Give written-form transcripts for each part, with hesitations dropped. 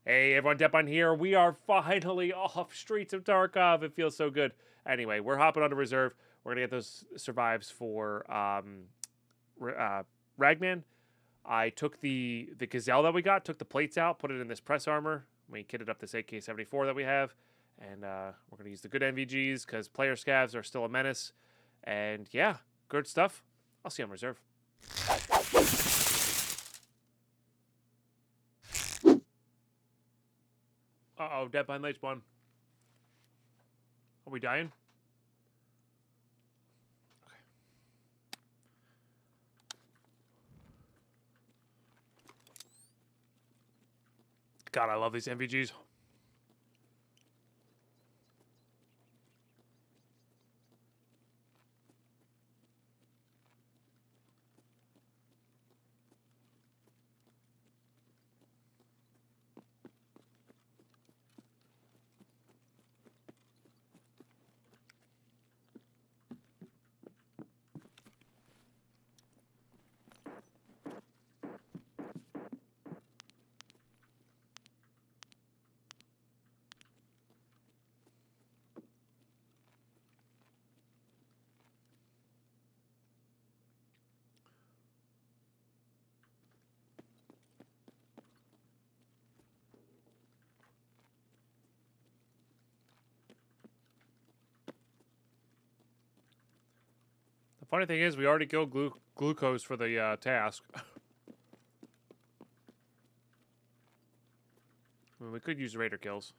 Hey everyone, Deadpine here. We are finally off Streets of Tarkov. It feels so good. Anyway, we're hopping onto reserve. We're gonna get those survives for Ragman. I took the gazelle that we got, took the plates out, put it in this press armor. We kitted up this AK-74 that we have, and we're gonna use the good NVGs because player scavs are still a menace. And yeah, good stuff. I'll see you on reserve. Uh-oh, Deadpine late spawn. Are we dying? God, I love these NVGs. The funny thing is, we already killed glucose for the task. I mean, we could use raider kills,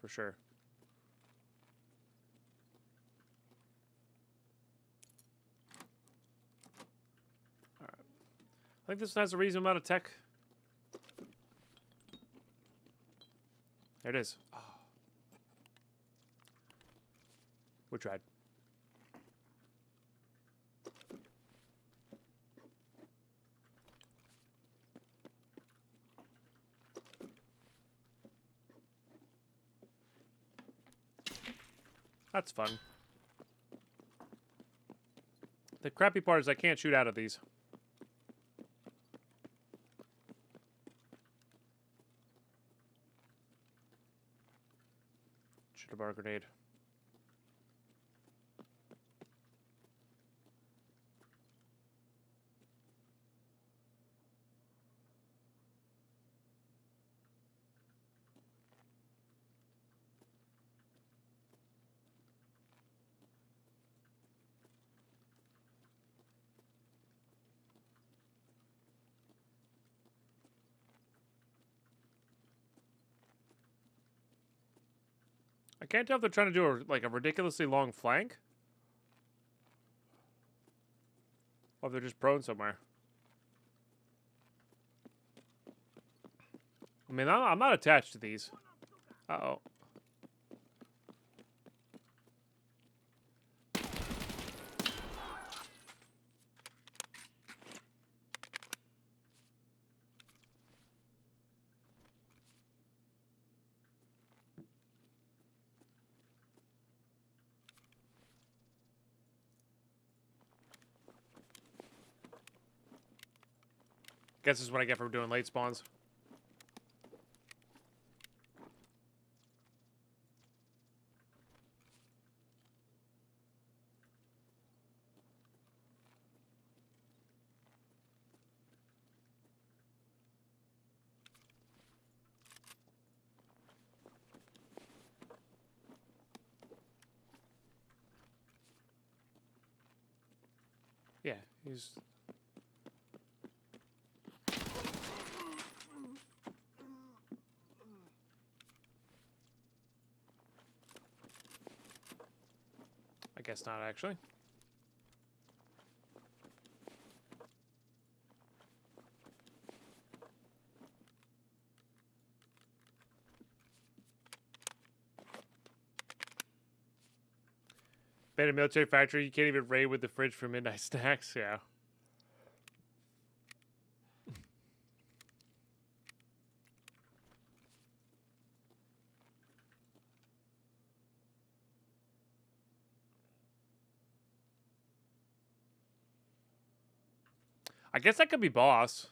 for sure. All right. I think this has a reasonable amount of tech. There it is. Oh. We tried. That's fun. The crappy part is I can't shoot out of these. Shoot a bar grenade. I can't tell if they're trying to do a ridiculously long flank, or if they're just prone somewhere. I mean, I'm not attached to these. Uh-oh. Guess this is what I get for doing late spawns. Yeah, he's... I guess not, actually. Abandoned military factory, you can't even raid with the fridge for midnight snacks, yeah. I guess that could be boss.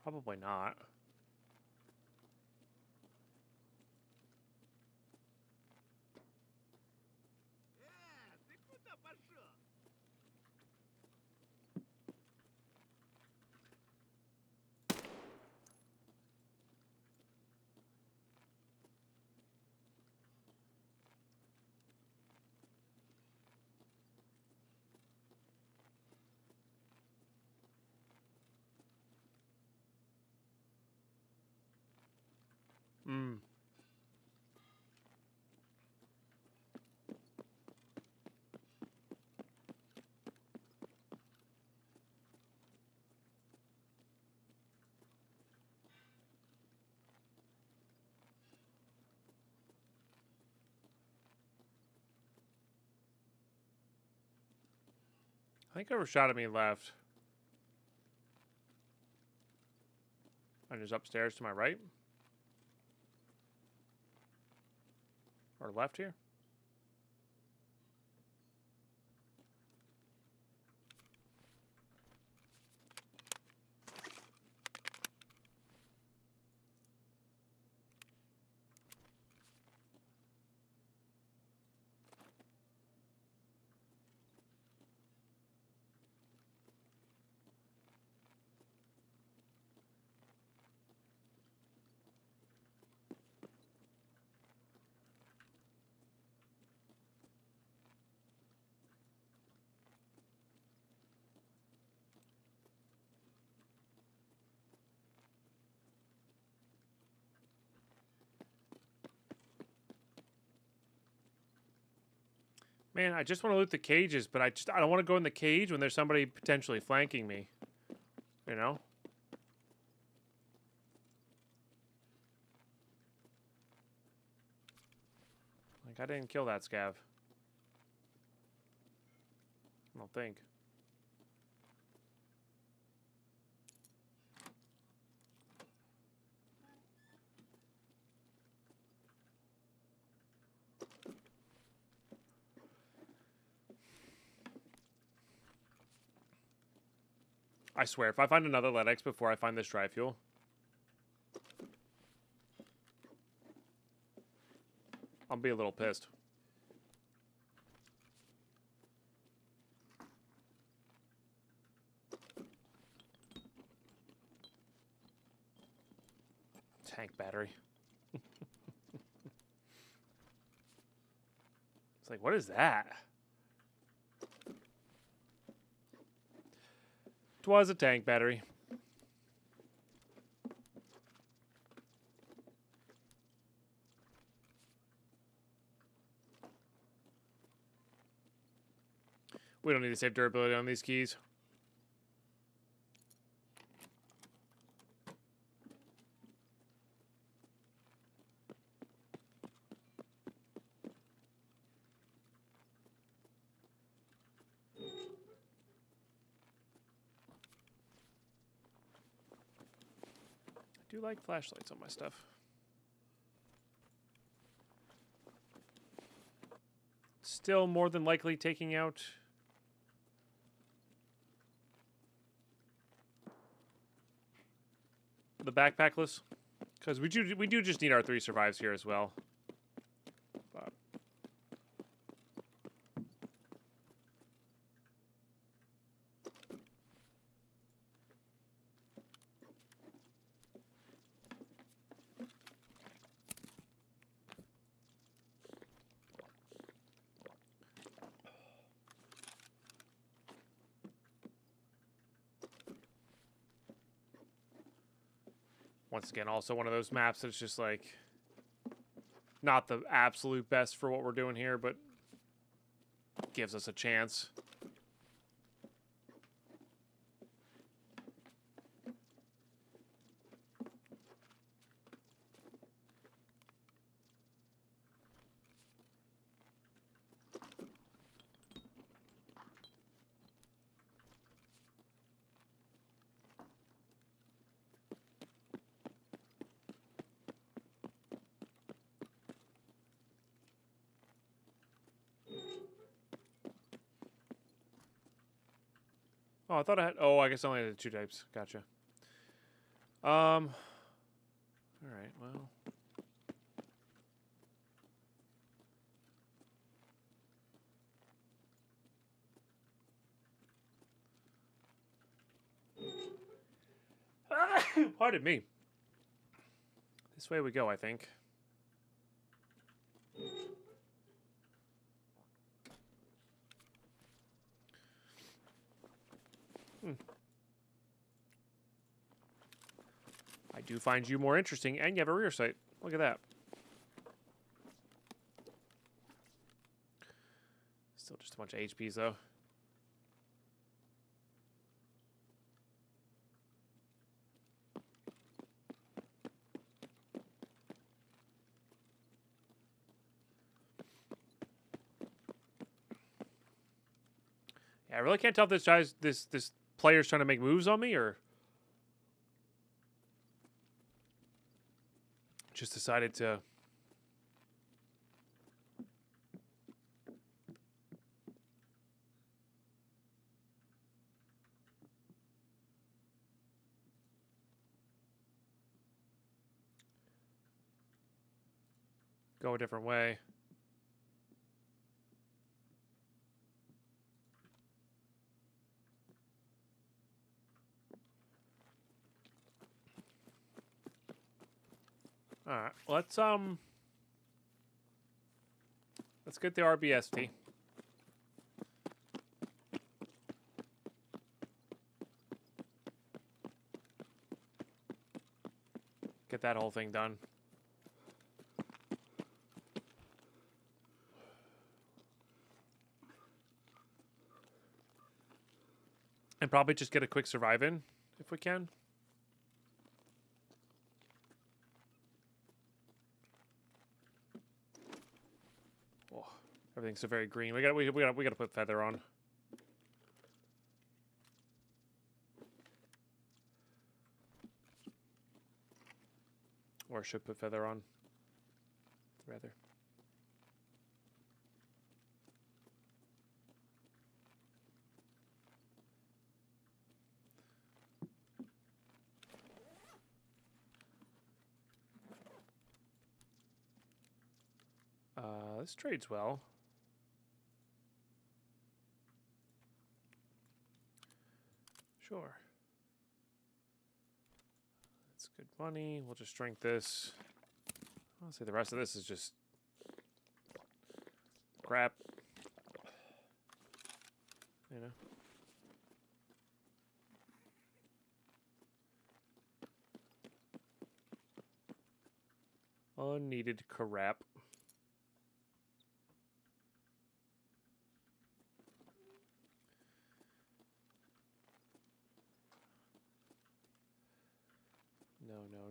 Probably not. Hmm. I think overshot at me left. And is upstairs to my right. Or left here. Man, I just want to loot the cages, but I don't want to go in the cage when there's somebody potentially flanking me. You know? Like, I didn't kill that scav. I don't think. I swear, if I find another LEDX before I find this dry fuel, I'll be a little pissed. Tank battery. It's like, what is that? 'Twas a tank battery. We don't need to save durability on these keys. I do like flashlights on my stuff. Still more than likely taking out the backpackless, because we do just need our 3 survives here as well. But once again, also one of those maps that's just like not the absolute best for what we're doing here, but gives us a chance. Oh, I thought I had... Oh, I guess I only had 2 types. Gotcha. All right, well. Pardon me. This way we go, I think. I do find you more interesting, and you have a rear sight. Look at that. Still just a bunch of HPs, though. Yeah, I really can't tell if this player's trying to make moves on me or just decided to go a different way. All right, let's get the RBST. Get that whole thing done. And probably just get a quick survive in if we can. Oh, everything's so very green. We gotta put feather on. Or should put feather on, rather. This trades well. Sure. That's good money. We'll just drink this. I'll say the rest of this is just crap. You know? Unneeded crap.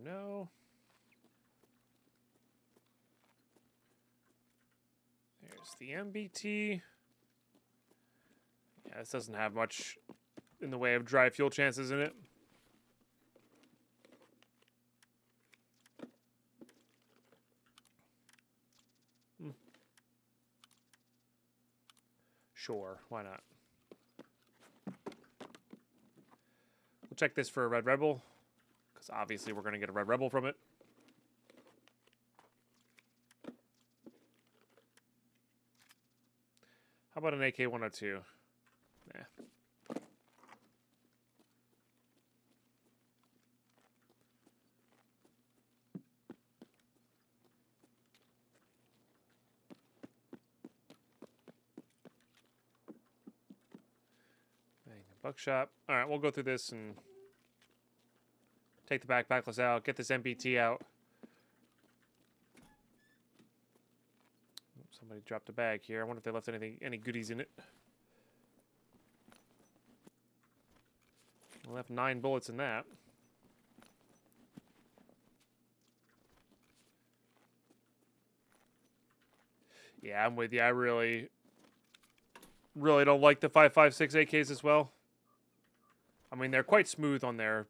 No. There's the MBT. Yeah, this doesn't have much in the way of dry fuel chances in it. Sure, why not? We'll check this for a Red Rebel, because obviously we're going to get a Red Rebel from it. How about an AK-102? Nah. Buckshot. All right, we'll go through this and take the backpackless out, get this MBT out. Somebody dropped a bag here. I wonder if they left any goodies in it. We left 9 bullets in that. Yeah, I'm with you. I really don't like the 5.56 AKs as well. I mean, they're quite smooth on their...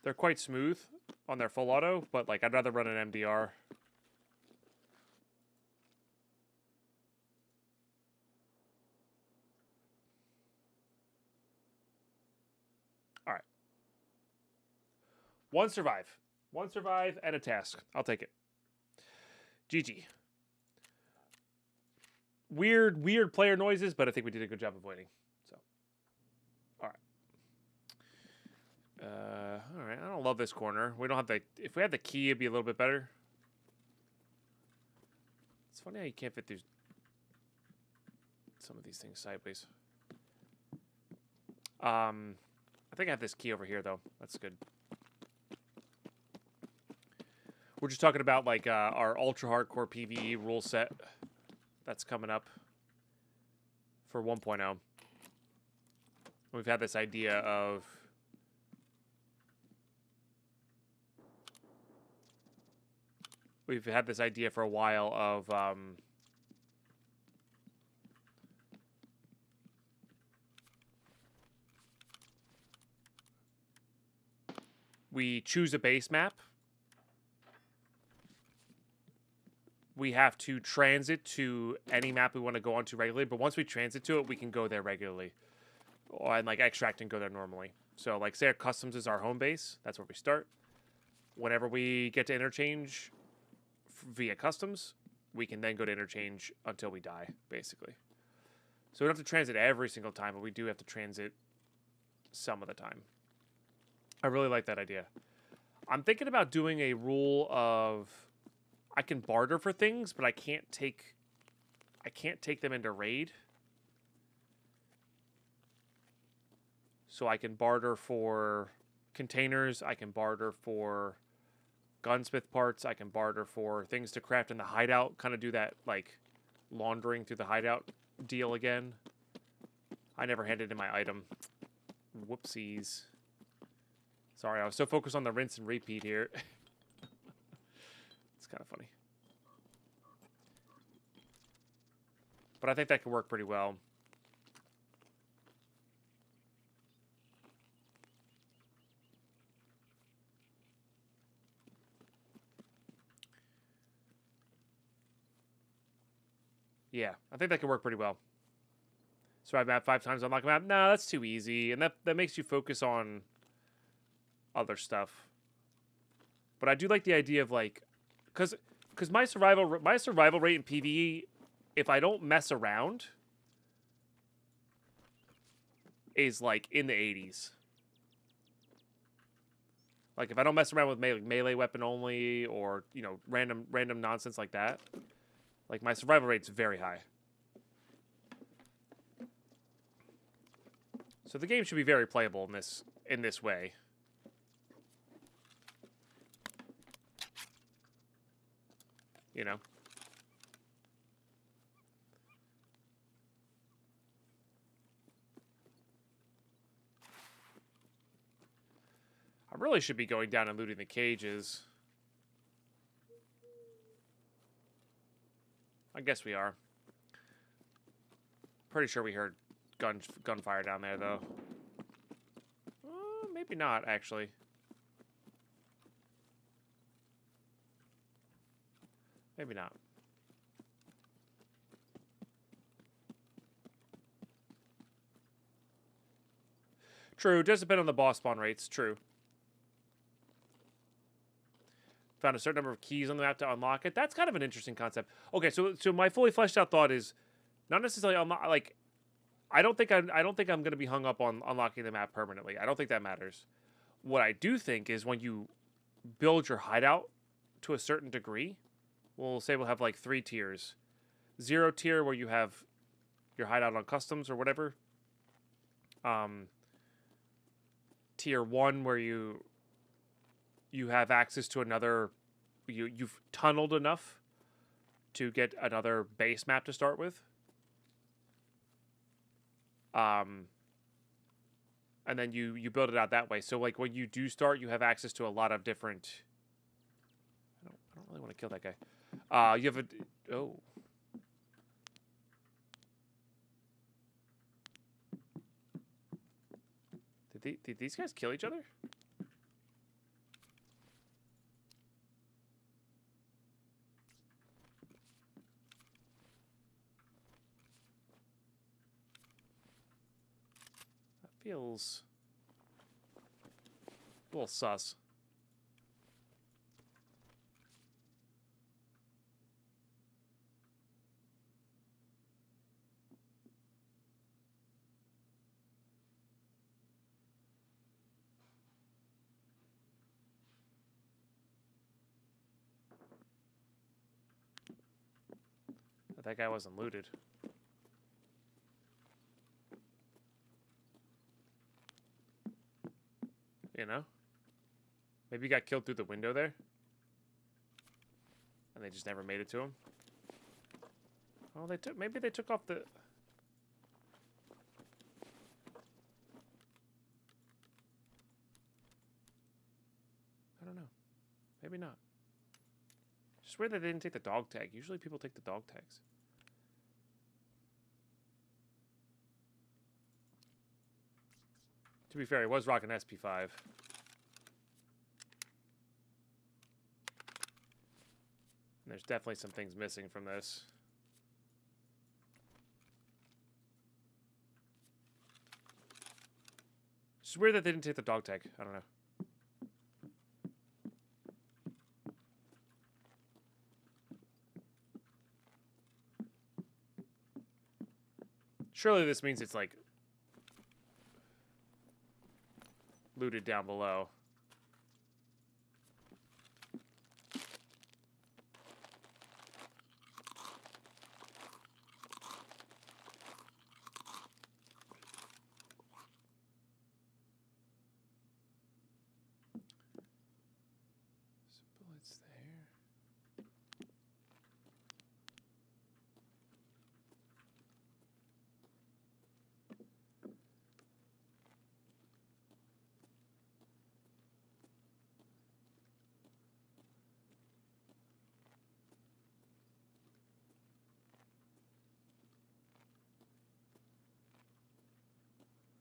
They're quite smooth on their full auto, but, like, I'd rather run an MDR. Alright. One survive. One survive and a task. I'll take it. GG. Weird player noises, but I think we did a good job avoiding. So, all right. All right. I don't love this corner. We don't have the. If we had the key, it'd be a little bit better. It's funny how you can't fit through some of these things sideways. I think I have this key over here though. That's good. We're just talking about like our ultra hardcore PvE rule set that's coming up for 1.0. We've had this idea of for a while of we choose a base map. We have to transit to any map we want to go onto regularly, but once we transit to it, we can go there regularly. And like extract and go there normally. So like say our customs is our home base, that's where we start. Whenever we get to interchange via customs, we can then go to interchange until we die, basically. So we don't have to transit every single time, but we do have to transit some of the time. I really like that idea. I'm thinking about doing a rule of I can barter for things, but I can't take them into raid. So I can barter for containers, I can barter for gunsmith parts, I can barter for things to craft in the hideout, kind of do that like laundering through the hideout deal again. I never handed in my item. Whoopsies. Sorry, I was so focused on the rinse and repeat here. It's kind of funny. But I think that could work pretty well. Yeah, I think that could work pretty well. Survive map 5 times, unlock a map. No, that's too easy. And that makes you focus on other stuff. But I do like the idea of like, because my survival rate in PvE, if I don't mess around, is like in the 80s. Like if I don't mess around with melee weapon only, or you know random nonsense like that, like my survival rate's very high. So the game should be very playable in this way. You know? I really should be going down and looting the cages. I guess we are. Pretty sure we heard gunfire down there, though. Maybe not, actually. Maybe not. True, does depend on the boss spawn rates. True. Found a certain number of keys on the map to unlock it. That's kind of an interesting concept. Okay, so my fully fleshed out thought is not necessarily unlock. Like, I don't think I'm going to be hung up on unlocking the map permanently. I don't think that matters. What I do think is when you build your hideout to a certain degree, we'll say we'll have like 3 tiers. 0 tier where you have your hideout on customs or whatever. Tier 1 where you have access to another, you've tunneled enough to get another base map to start with. And then you build it out that way. So like when you do start, you have access to a lot of different. I don't really want to kill that guy. You have a Did these guys kill each other? That feels a little sus. that guy wasn't looted. You know? Maybe he got killed through the window there. And they just never made it to him. Oh, maybe they took off the... I don't know. Maybe not. Just weird that they didn't take the dog tag. Usually people take the dog tags. To be fair, he was rocking SP5. And there's definitely some things missing from this. It's weird that they didn't take the dog tag. I don't know. Surely this means it's like looted down below. Some bullets there.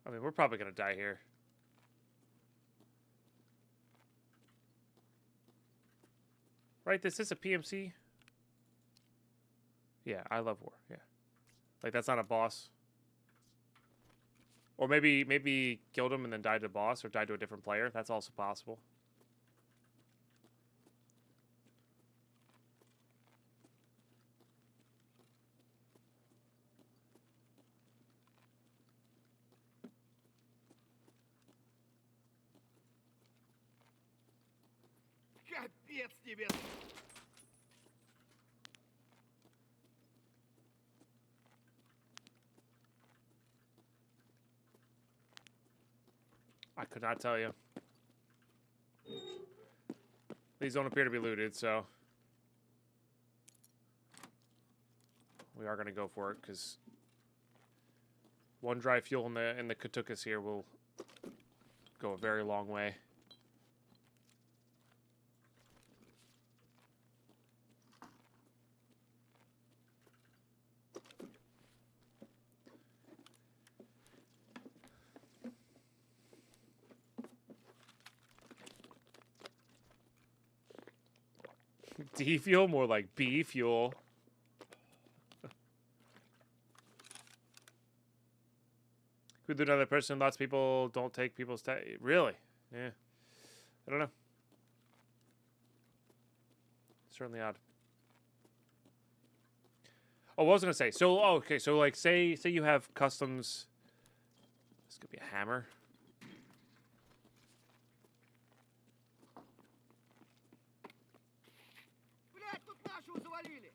I mean, we're probably going to die here. Right, this is a PMC? Yeah, I love war, yeah. Like, that's not a boss. Or maybe killed him and then died to a boss, or died to a different player. That's also possible. Капец тебе! I could not tell you. These don't appear to be looted, so we are going to go for it because one dry fuel in the Katukas here will go a very long way. D fuel, more like B fuel. Could do another person. Lots of people don't take people's really? Yeah. I don't know. Certainly odd. Oh, what was I gonna say? So, oh, okay. So, like, say you have customs. This could be a hammer. Блядь, тут нашего завалили!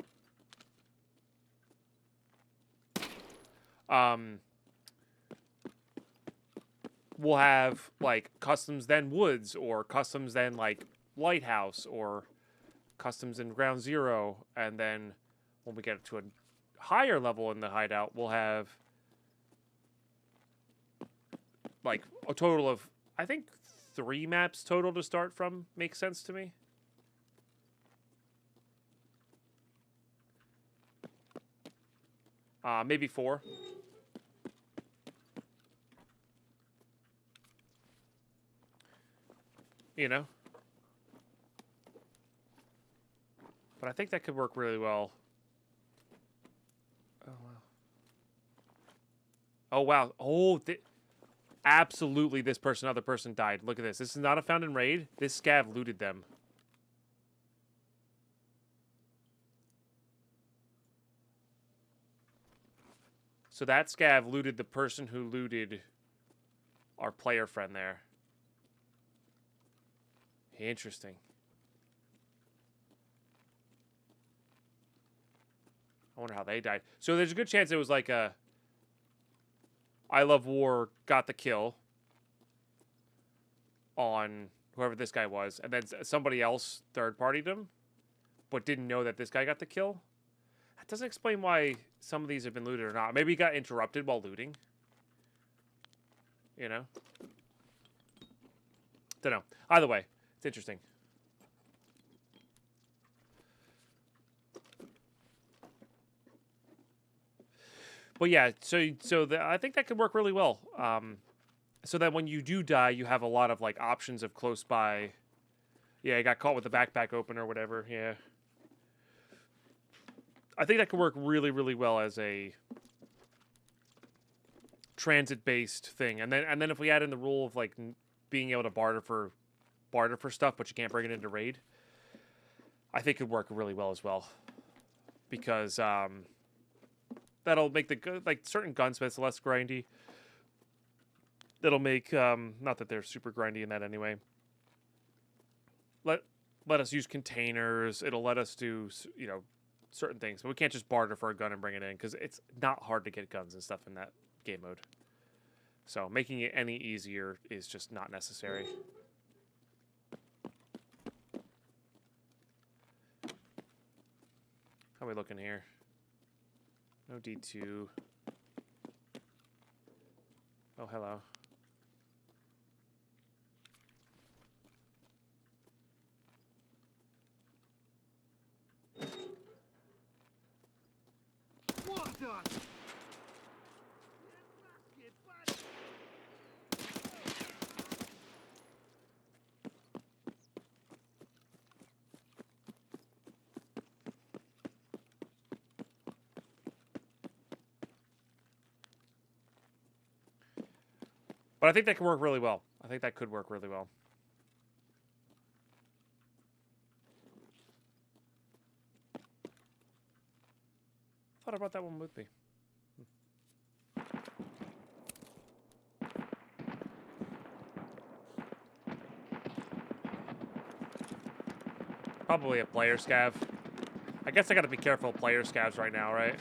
We'll have like customs then woods, or customs then like lighthouse, or customs in ground zero, and then when we get to a higher level in the hideout, we'll have like a total of, I think, 3 maps total to start from. Makes sense to me. Maybe 4. You know? But I think that could work really well. Oh, wow. Oh, wow. Oh, absolutely this other person died. Look at this. This is not a found in raid. This scav looted them. So that scav looted the person who looted our player friend there. Interesting. I wonder how they died. So there's a good chance it was like a I Love War got the kill on whoever this guy was, and then somebody else third-partied him, but didn't know that this guy got the kill. That doesn't explain why some of these have been looted or not. Maybe he got interrupted while looting. You know? Don't know. Either way, it's interesting. But yeah, I think that could work really well. So that when you do die, you have a lot of like options of close by. Yeah, I got caught with the backpack open or whatever. Yeah, I think that could work really, really well as a transit-based thing. And then if we add in the rule of like being able to barter for stuff, but you can't bring it into raid, I think it could work really well as well. Because that'll make the like certain gunsmiths less grindy. That'll make not that they're super grindy in that anyway. Let us use containers. It'll let us do certain things, but we can't just barter for a gun and bring it in because it's not hard to get guns and stuff in that game mode. So making it any easier is just not necessary. How are we looking here? No D2. Oh, hello. Вот он! But I think that could work really well. I think that could work really well. Thought about that one with me. Probably a player scav. I guess I gotta be careful of player scavs right now, right?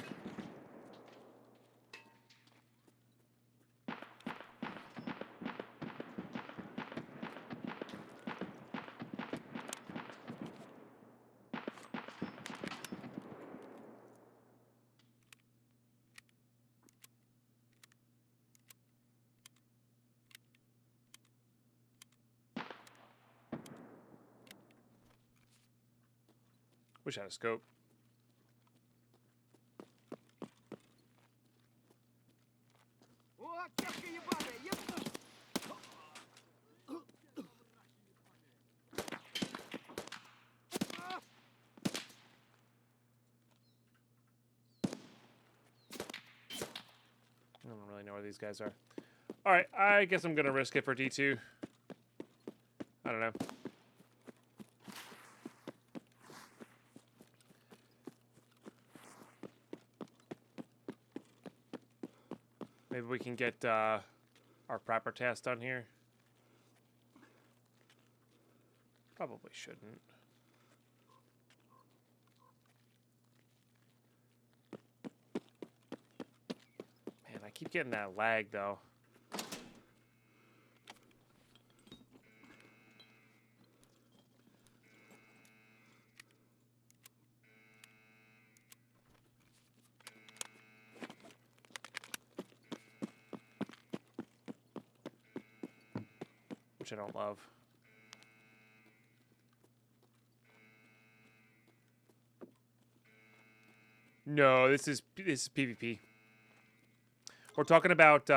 Wish I had a scope. Вот кепка ебаная, ебну! I don't really know where these guys are. Alright, I guess I'm gonna risk it for D2. I don't know. Maybe we can get our prepper task done here. Probably shouldn't. Man, I keep getting that lag though. Which I don't love. No, this is PvP. We're talking about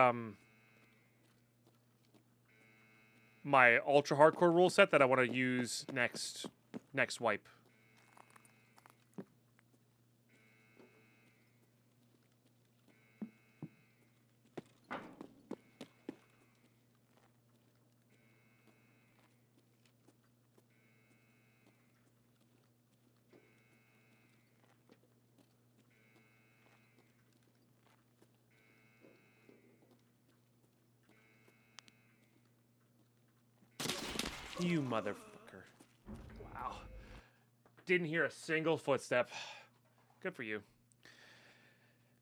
my ultra hardcore rule set that I want to use next wipe. You motherfucker. Wow. Didn't hear a single footstep. Good for you.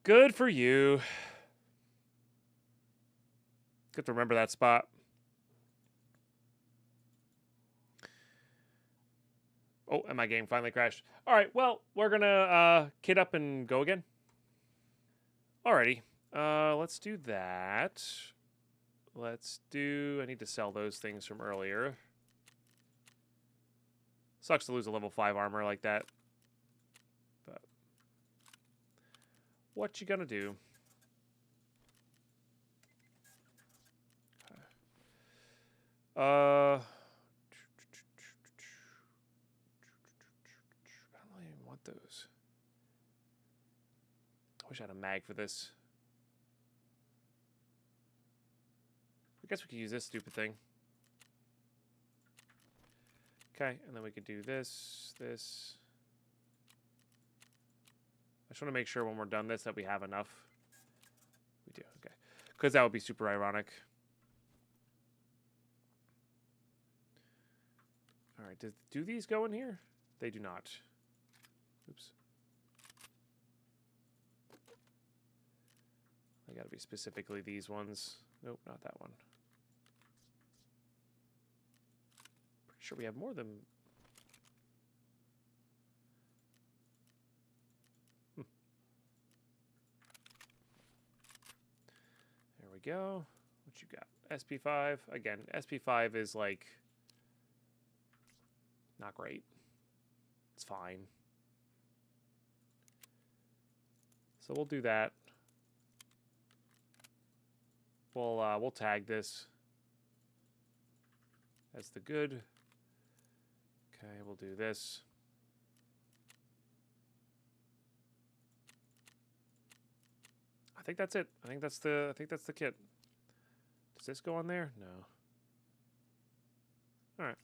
Good for you. Good to remember that spot. Oh, and my game finally crashed. All right, well, we're going to kit up and go again. Alrighty. Let's do that. I need to sell those things from earlier. Sucks to lose a level 5 armor like that. But what you gonna do? I don't really even want those. I wish I had a mag for this. I guess we could use this stupid thing. Okay, and then we could do this. I just want to make sure when we're done this that we have enough. We do, okay. Because that would be super ironic. All right, do these go in here? They do not. Oops. They got to be specifically these ones. Nope, not that one. Pretty sure we have more than... There we go. What you got? SP5. Again, SP5 is like... not great. It's fine. So we'll do that. We'll tag this as the good. Okay, we'll do this. I think that's it. I think that's the kit. Does this go on there? No. All right.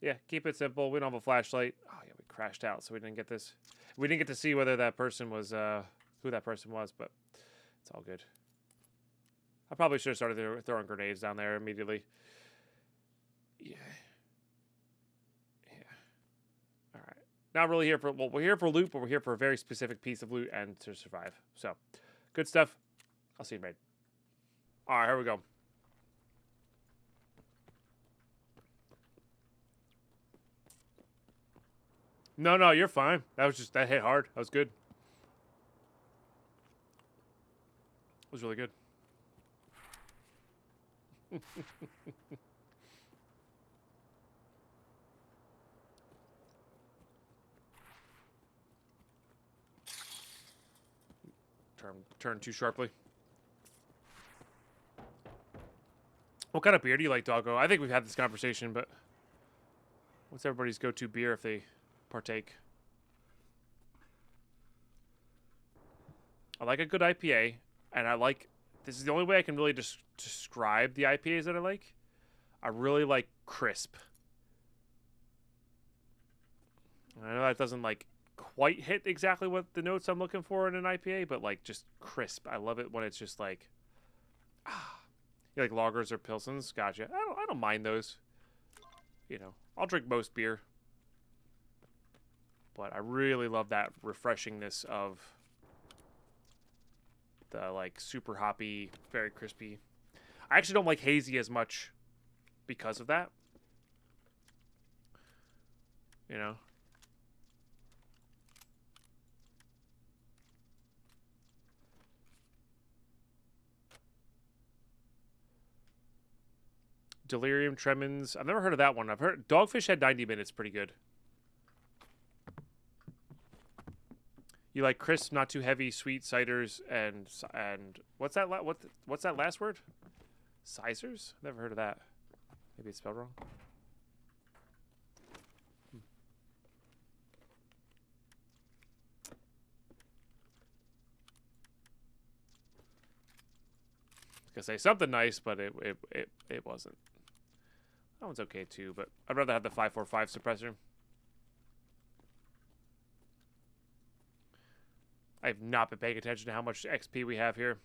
Yeah, keep it simple. We don't have a flashlight. Oh yeah, we crashed out, so we didn't get this. We didn't get to see whether that person was who that person was, but it's all good. I probably should have started throwing grenades down there immediately. Yeah. Yeah. All right. Not really here for, well, we're here for loot, but we're here for a very specific piece of loot and to survive. So, good stuff. I'll see you in raid. All right, here we go. No, you're fine. That hit hard. That was good. It was really good. Turn too sharply. What kind of beer do you like, Doggo? I think we've had this conversation, but what's everybody's go-to beer if they partake? I like a good IPA, and I like... This is the only way I can really describe the IPAs that I like. I really like crisp. I know that doesn't, like, quite hit exactly what the notes I'm looking for in an IPA, but, like, just crisp. I love it when it's just, like... You like lagers or pilsens? Gotcha. I don't mind those. You know, I'll drink most beer. But I really love that refreshingness of the, like, super hoppy, very crispy. I actually don't like hazy as much because of that. You know? Delirium Tremens. I've never heard of that one. I've heard Dogfish Head 90 Minutes pretty good. You like crisp, not too heavy, sweet ciders and what's that? What's that last word? Sizers? Never heard of that. Maybe it's spelled wrong. Gonna say something nice, but it wasn't. That one's okay too, but I'd rather have the 545 suppressor. I have not been paying attention to how much XP we have here.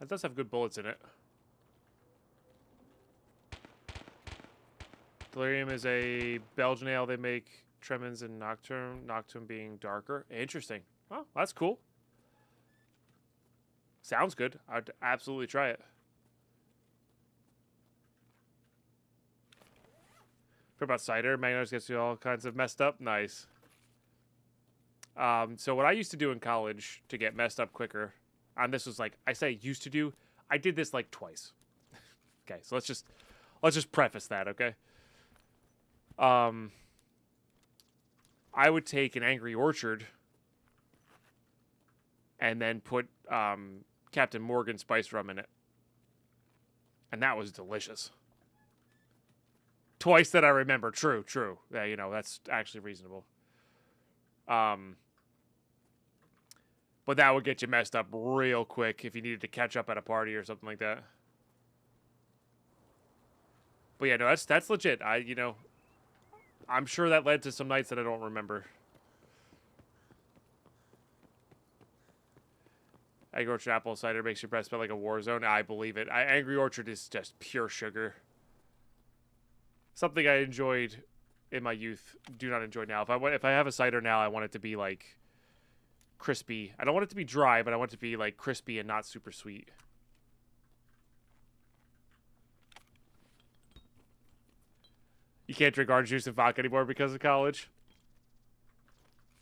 That does have good bullets in it. Delirium is a Belgian ale they make. Tremens and Nocturne. Nocturne being darker. Interesting. Oh, that's cool. Sounds good. I'd absolutely try it. What about cider? Magners gets you all kinds of messed up. Nice. So what I used to do in college to get messed up quicker, and this was like, I say used to do, I did this like twice. Okay, so let's just preface that, okay? I would take an Angry Orchard and then put Captain Morgan spice rum in it. And that was delicious. Twice that I remember. True. Yeah, you know, that's actually reasonable. But that would get you messed up real quick if you needed to catch up at a party or something like that. But yeah, no, that's legit. I'm sure that led to some nights that I don't remember. Angry Orchard apple cider makes your breath smell like a war zone. I believe it. Angry Orchard is just pure sugar. Something I enjoyed in my youth, do not enjoy now. If I have a cider now, I want it to be like crispy. I don't want it to be dry, but I want it to be like crispy and not super sweet. You can't drink orange juice and vodka anymore because of college.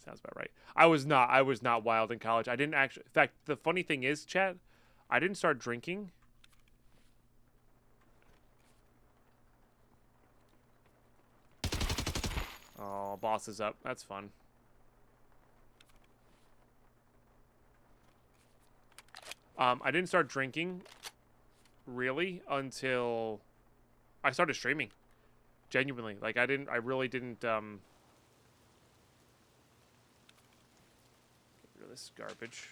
Sounds about right. I was not wild in college. I didn't actually. In fact, the funny thing is, chat, I didn't start drinking. Oh, boss is up. That's fun. I didn't start drinking really until I started streaming. Genuinely, like I really didn't. Get rid of this garbage.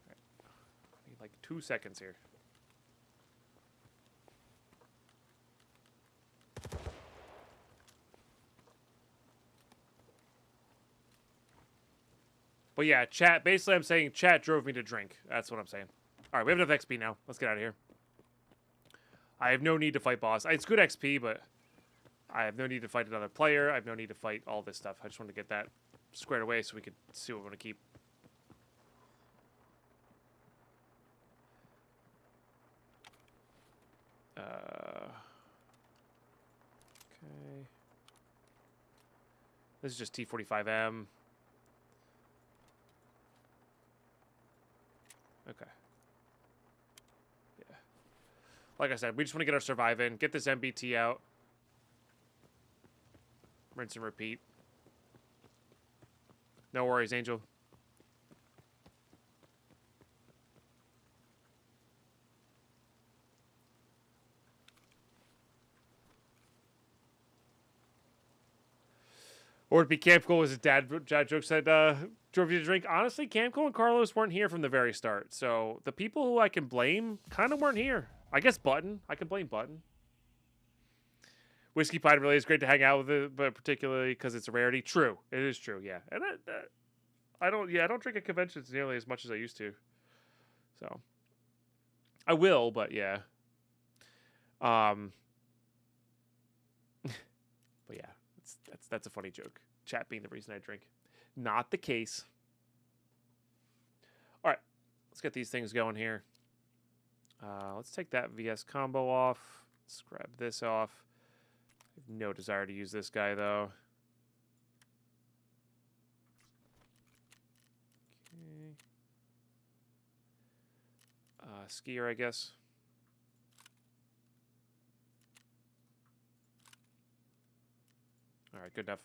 I need like 2 seconds here. But yeah, chat. Basically, I'm saying chat drove me to drink. That's what I'm saying. All right, we have enough XP now. Let's get out of here. I have no need to fight boss. It's good XP, but I have no need to fight another player. I have no need to fight all this stuff. I just want to get that squared away so we could see what we want to keep. Okay. This is just T45M. Okay. Yeah. Like I said, we just want to get our survive in, get this MBT out. Rinse and repeat. No worries, Angel. Or it'd be Camp Cole, as his dad joke said, drove you to drink. Honestly, Camp Cole and Carlos weren't here from the very start. So the people who I can blame kind of weren't here. I guess Button. I can blame Button. Whiskey Pine really is great to hang out with it, but particularly because it's a rarity. True. It is true, yeah. And I don't drink at conventions nearly as much as I used to. So I will, but yeah. But yeah, that's a funny joke. Chat being the reason I drink. Not the case. All right, let's get these things going here. Let's take that VS combo off. Let's grab this off. I have no desire to use this guy, though. Okay. Skier, I guess. All right, good enough.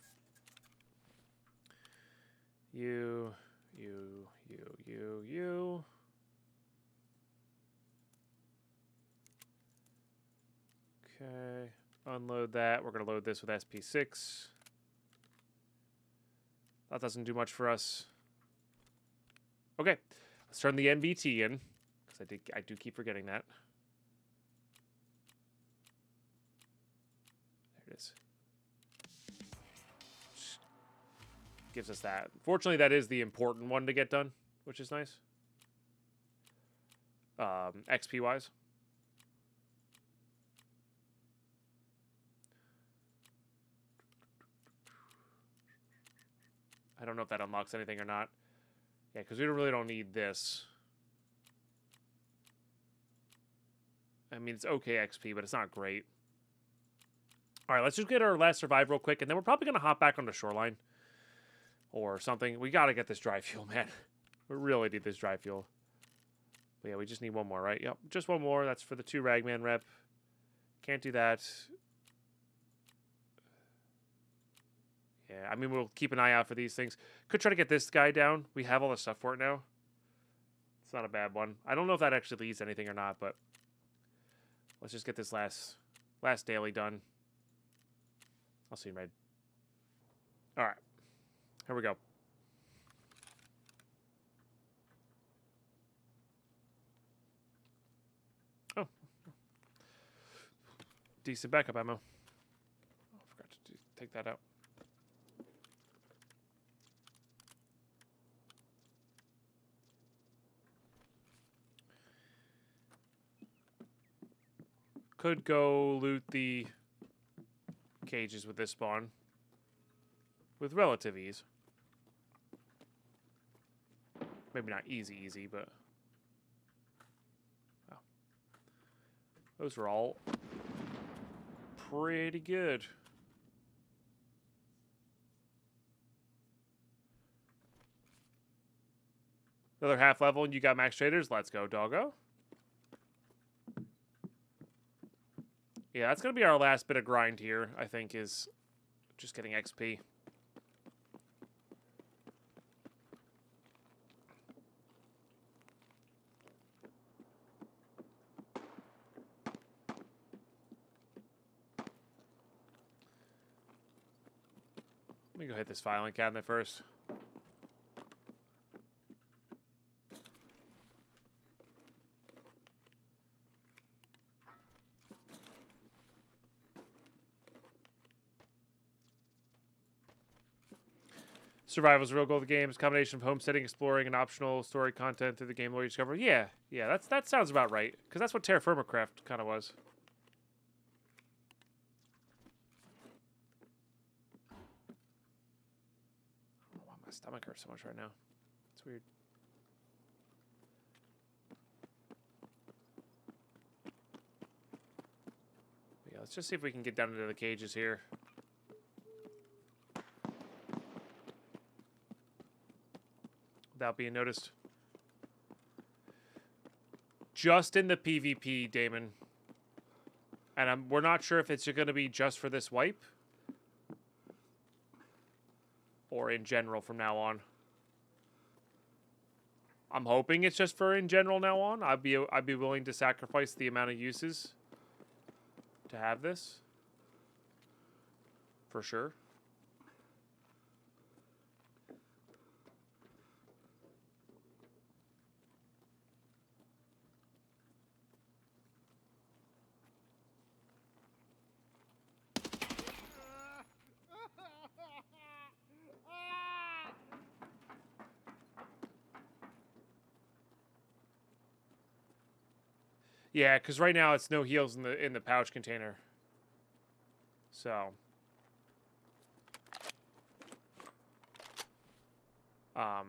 You. Okay, unload that. We're going to load this with SP6. That doesn't do much for us. Okay, let's turn the NVT in, because I do keep forgetting that. it is. Gives us that. Fortunately, that is the important one to get done, which is nice. XP wise. I don't know if that unlocks anything or not. Yeah, because we really don't need this. I mean, it's okay XP, but it's not great. All right, let's just get our last survive real quick, and then we're probably going to hop back on the shoreline. Or something. We got to get this dry fuel, man. We really need this dry fuel. But yeah, we just need one more, right? Yep, just one more. That's for the 2 Ragman rep. Can't do that. Yeah, I mean, we'll keep an eye out for these things. Could try to get this guy down. We have all the stuff for it now. It's not a bad one. I don't know if that actually leads to anything or not, but let's just get this last daily done. I'll see you, Raid. All right. Here we go. Oh. Decent backup ammo. Oh, I forgot to take that out. Could go loot the cages with this spawn with relative ease. Maybe not easy, but oh. Those were all pretty good. Another half level and you got max traders. Let's go, doggo. Yeah, that's going to be our last bit of grind here, I think, is just getting XP. Let me go hit this filing cabinet first. Survival's the real goal of the game. It's a combination of homesteading, exploring, and optional story content through the game lore you discover. Yeah, that sounds about right. Because that's what Terra Firma Craft kind of was. I don't know why my stomach hurts so much right now. It's weird. But yeah, let's just see if we can get down into the cages here. Without being noticed. Just in the PvP, Damon. And we're not sure if it's going to be just for this wipe. Or in general from now on. I'm hoping it's just for in general now on. I'd be willing to sacrifice the amount of uses to have this. For sure. Yeah, because right now it's no heals in the pouch container. So, yeah.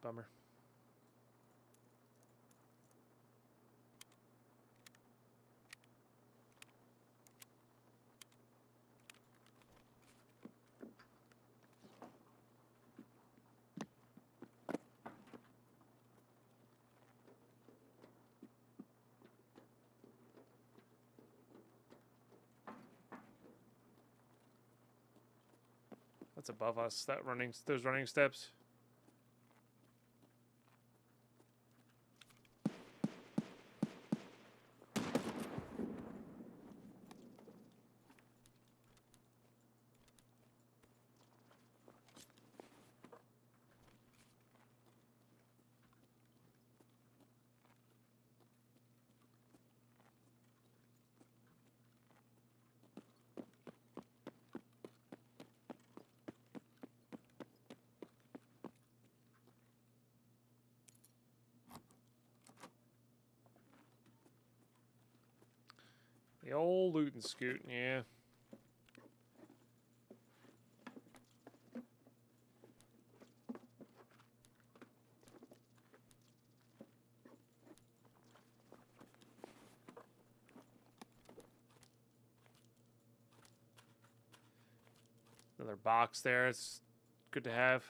Bummer. That's above us. Those running steps. The old loot and scoot, yeah. Another box there. It's good to have.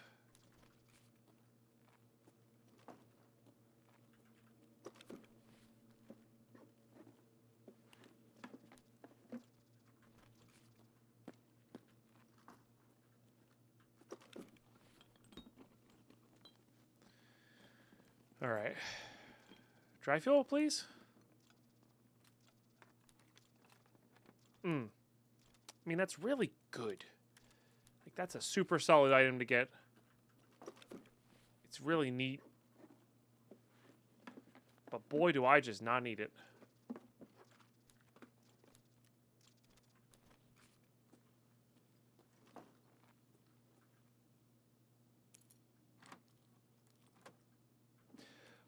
All right. Dry fuel, please. I mean, that's really good. Like, that's a super solid item to get. It's really neat. But boy, do I just not need it.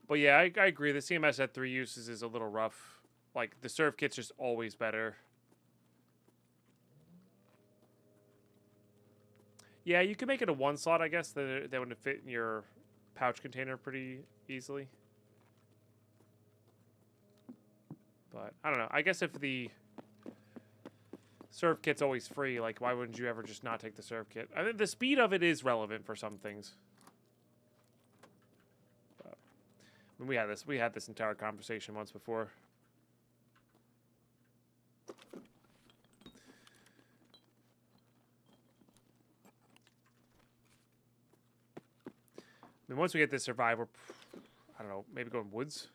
But yeah, I agree. The CMS at 3 uses is a little rough. Like, the serve kit's just always better. Yeah, you can make it a 1 slot, I guess. That would fit in your pouch container pretty easily. But, I don't know. I guess if the serve kit's always free, like, why wouldn't you ever just not take the serve kit? I think the speed of it is relevant for some things. But, I mean, we had this entire conversation once before. I mean, once we get this survive, we're, I don't know, maybe going woods.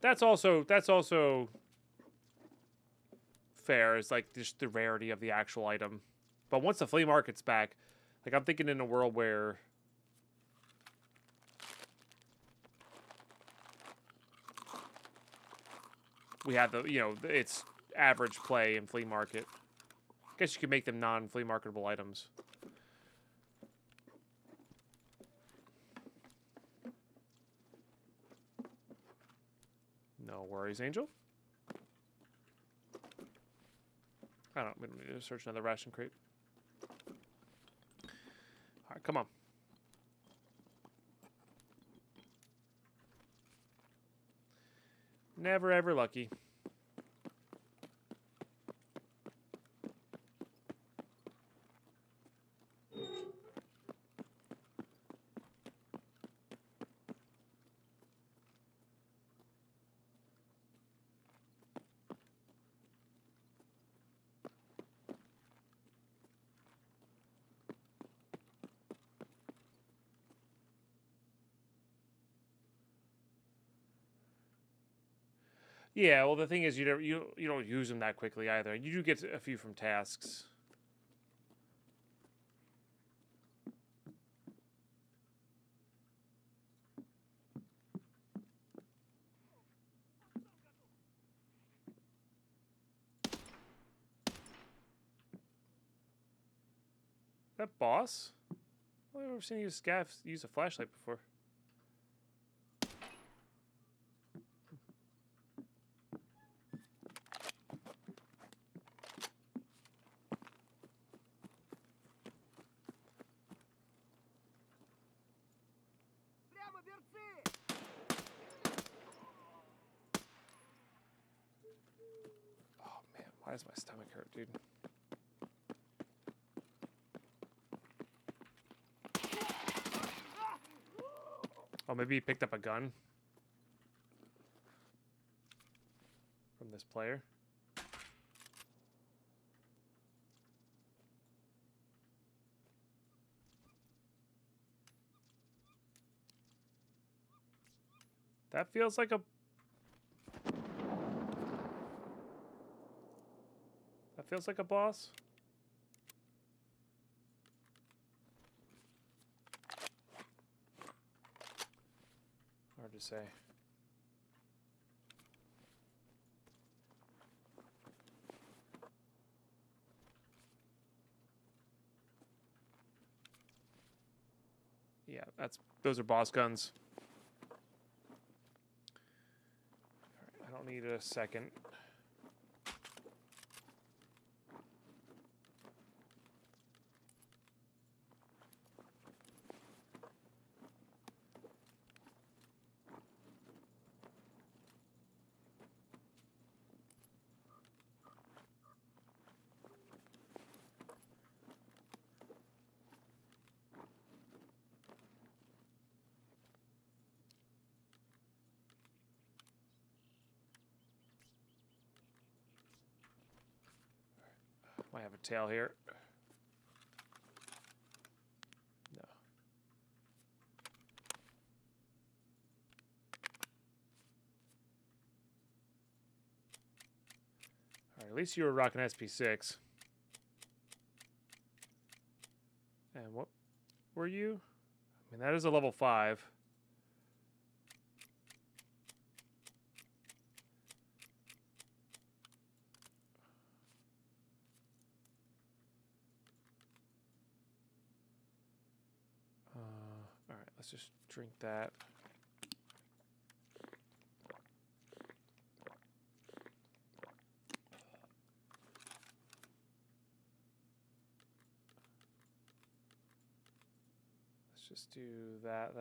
That's also fair. It's like just the rarity of the actual item. But once the flea market's back, like I'm thinking in a world where we have the, you know, it's average play in flea market. I guess you could make them non-flea marketable items. No worries, Angel. I don't know. We don't need to search another ration crate. All right, come on. Never ever lucky. Yeah, well, the thing is, you don't use them that quickly either. You do get a few from tasks. That boss? I've never seen you use a flashlight before. Прямо берцы! Oh man, why does my stomach hurt, dude? Oh, maybe he picked up a gun from this player. That feels like a... That feels like a boss. Hard to say. Yeah, those are boss guns. All right, I don't need a second. Might have a tail here. No. All right, at least you were rocking SP6. And what were you? I mean, that is a level 5. All right, let's just drink that. Let's just do that.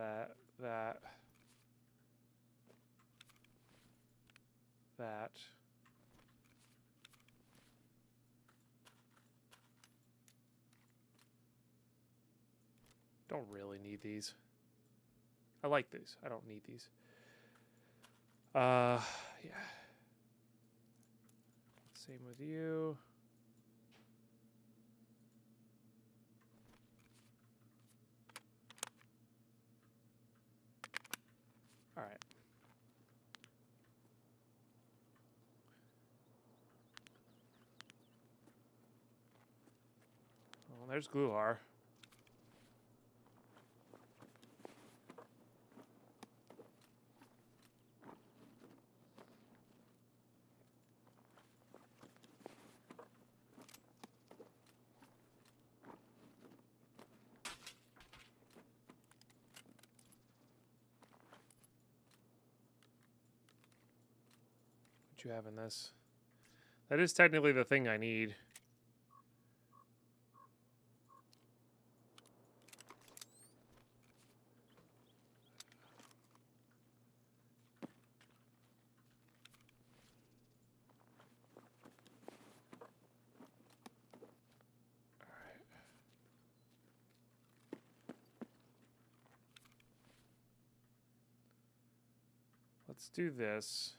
Don't really need these. I like these. I don't need these. Yeah. Same with you. All right. Well, there's Gluhar. What you have in this? That is technically the thing I need. Let's do this.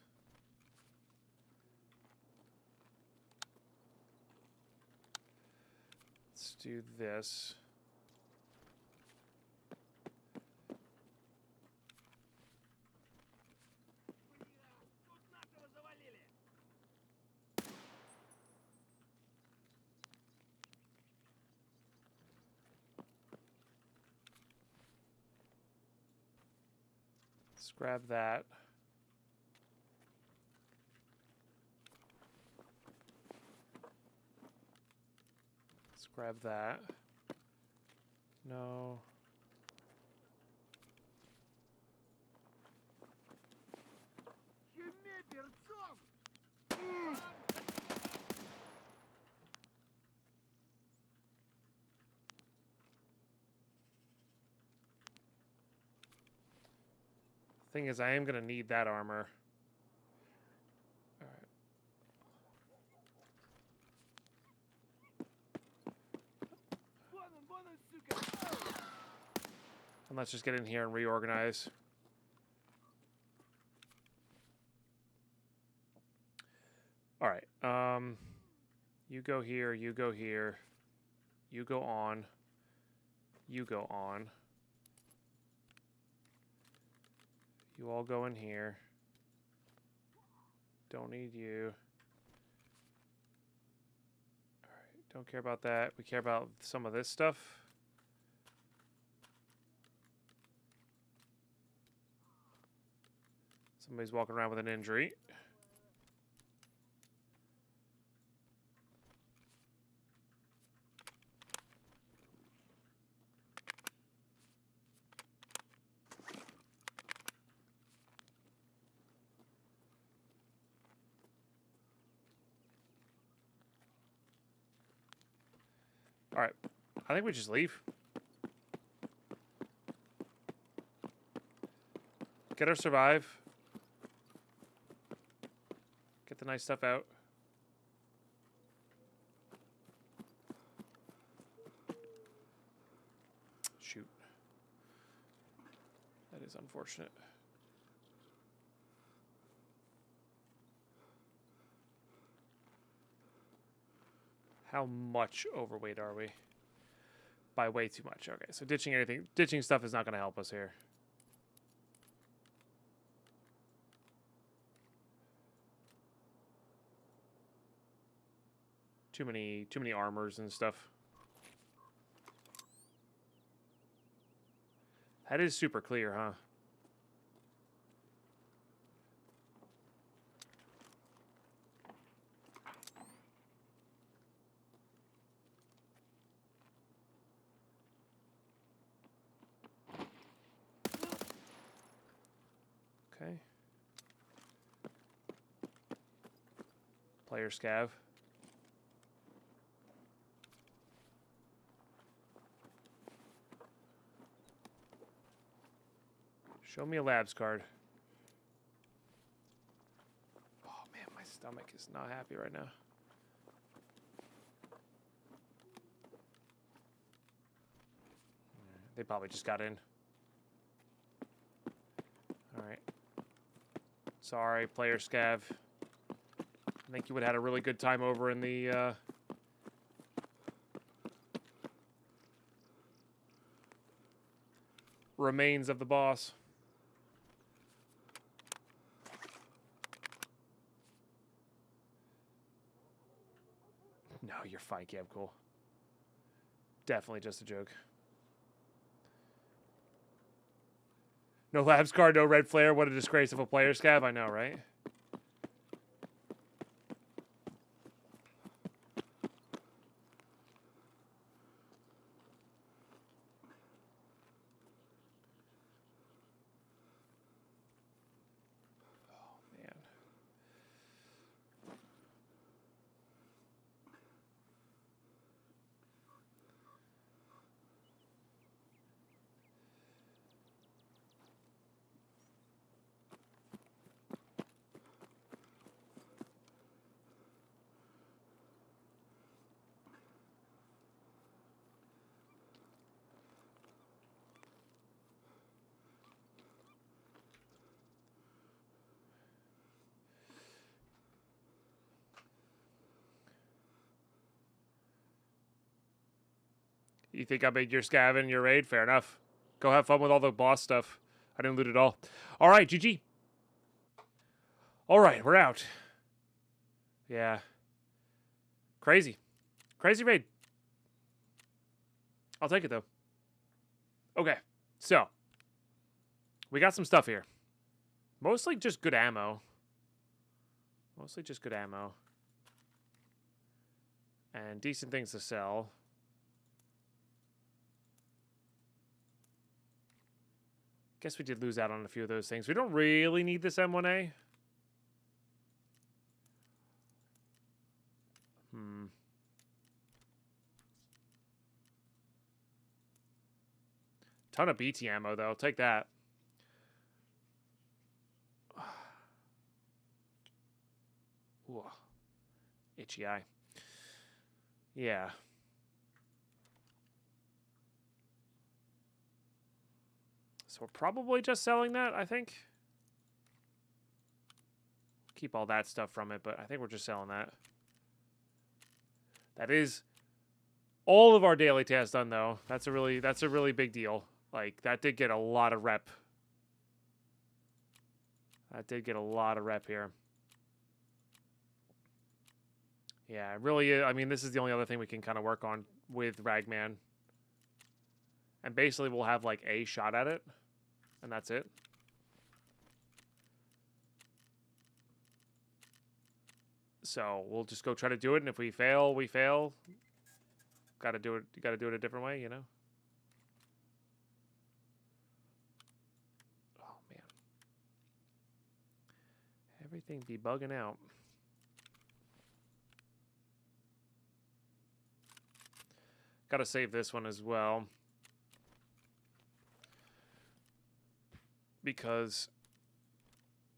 Let's do this. Тут нашего завалили. Let's grab that. Let's grab that. No. Щеми перцом! Thing is, I am going to need that armor. All right. Вон он, сука! And let's just get in here and reorganize. All right. You go here, you go here. You go on. You go on. You all go in here. Don't need you. All right. Don't care about that. We care about some of this stuff. Somebody's walking around with an injury. All right. I think we just leave. Get our survive. Get the nice stuff out. Shoot. That is unfortunate. How much overweight are we? By way too much. Okay, so ditching stuff is not going to help us here. Too many armors and stuff. That is super clear, huh? Okay. Player scav. Show me a labs card. Oh man, my stomach is not happy right now. They probably just got in. All right. Sorry, player scav. I think you would have had a really good time over in the remains of the boss. No, you're fine, Cam. Cool. Definitely just a joke. No labs card, no red flare. What a disgrace of a player scav. I know, right? Oh, man. You think I made your scav in your raid? Fair enough. Go have fun with all the boss stuff. I didn't loot it all. All right, GG. All right, we're out. Yeah. Crazy. Crazy raid. I'll take it, though. Okay, so. We got some stuff here. Mostly just good ammo. Mostly just good ammo. And decent things to sell. Guess we did lose out on a few of those things. We don't really need this M1A. Ton of BT ammo, though. I'll take that. Ooh. Itchy eye. Yeah. So we're probably just selling that, I think. Keep all that stuff from it, but I think we're just selling that. That is all of our daily tasks done, though. That's a really big deal. Like, that did get a lot of rep. That did get a lot of rep here. Yeah, it really is. I mean, this is the only other thing we can kind of work on with Ragman. And basically, we'll have, like, a shot at it. And that's it. So, we'll just go try to do it. And if we fail, we fail. Gotta do it. You gotta do it a different way, you know? Oh, man. Everything be bugging out. Got to save this one as well. Because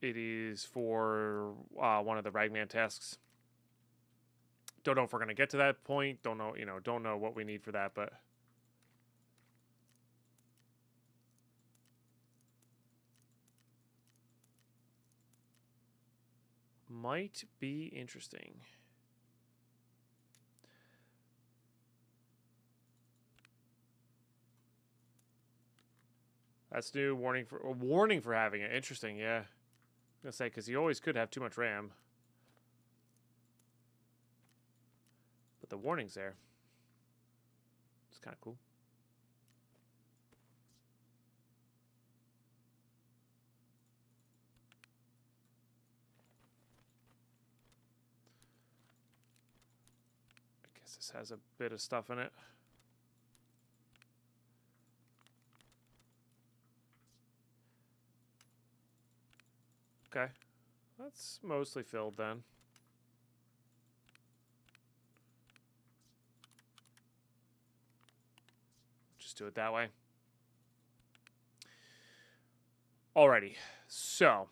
it is for one of the Ragman tasks. Don't know if we're going to get to that point. Don't know, don't know what we need for that, but... might be interesting. That's new. Warning for having it. Interesting, yeah. I'm gonna say, because you always could have too much RAM. But the warning's there. It's kind of cool. I guess this has a bit of stuff in it. Okay. That's mostly filled then. Just do it that way. Alrighty. So.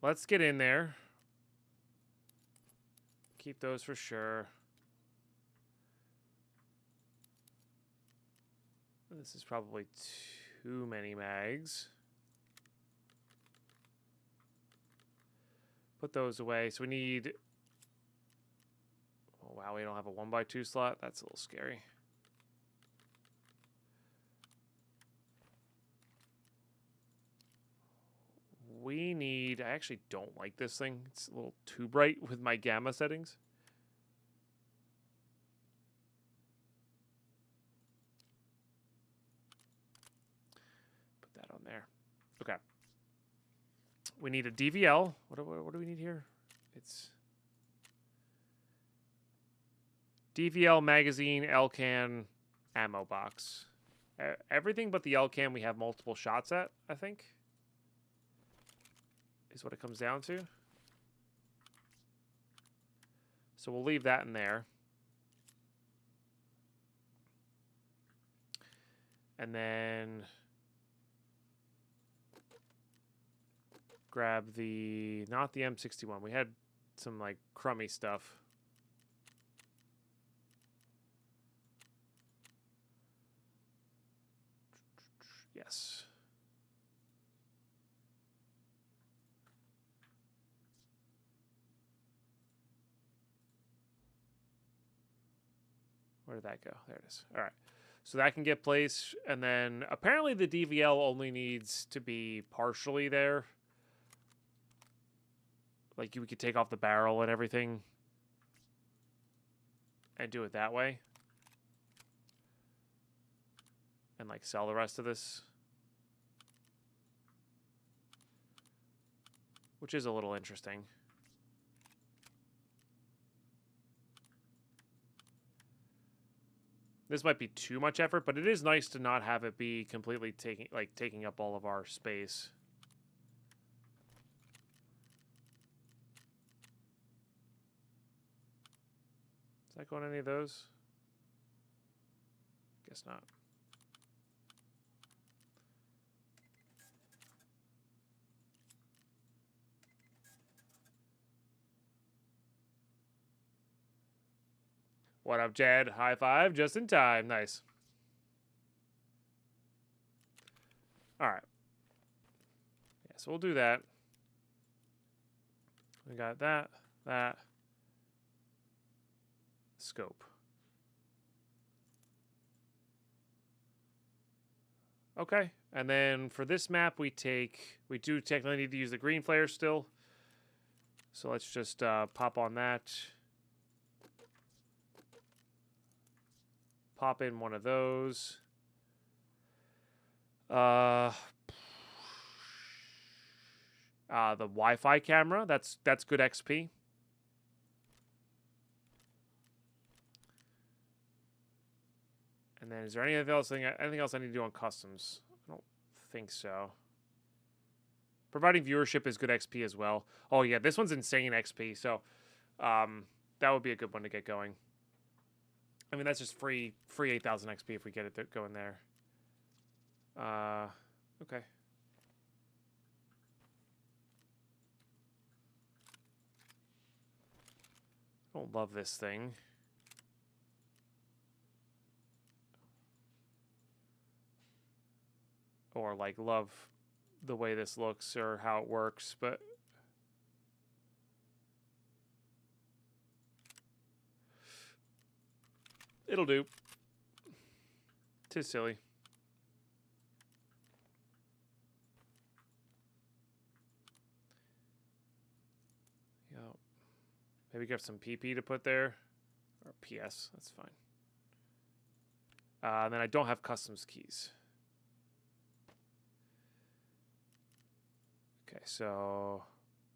Let's get in there. Keep those for sure. This is probably too many mags. Put those away. So we need... oh, wow, we don't have a 1x2 slot. That's a little scary. We need... I actually don't like this thing. It's a little too bright with my gamma settings. Put that on there. Okay. We need a DVL. What do we need here? It's... DVL, magazine, LCAN, ammo box. Everything but the LCAN we have multiple shots at, I think. Is what it comes down to. So we'll leave that in there. And then grab the, not the M61. We had some like crummy stuff. Yes. Where did that go? There it is. All right. So that can get placed. And then apparently the DVL only needs to be partially there. Like we could take off the barrel and everything. And do it that way. And like sell the rest of this. Which is a little interesting. This might be too much effort, but it is nice to not have it be completely taking up all of our space. Does that go on any of those? Guess not. What up, Jed? High five, just in time. Nice. All right. Yeah, so we'll do that. We got that. Scope. Okay. And then for this map, we do technically need to use the green flare still. So let's just pop on that. Pop in one of those. The Wi-Fi camera. That's good XP. And then is there anything else I need to do on customs? I don't think so. Providing viewership is good XP as well. Oh yeah, this one's insane XP. So That would be a good one to get going. I mean, that's just free 8,000 XP if we get it going there. Okay. I don't love this thing. Or, like, love the way this looks or how it works, but... it'll do. 'Tis silly. Yo. Maybe get some PP to put there. Or PS, that's fine. And then I don't have customs keys. Okay, so...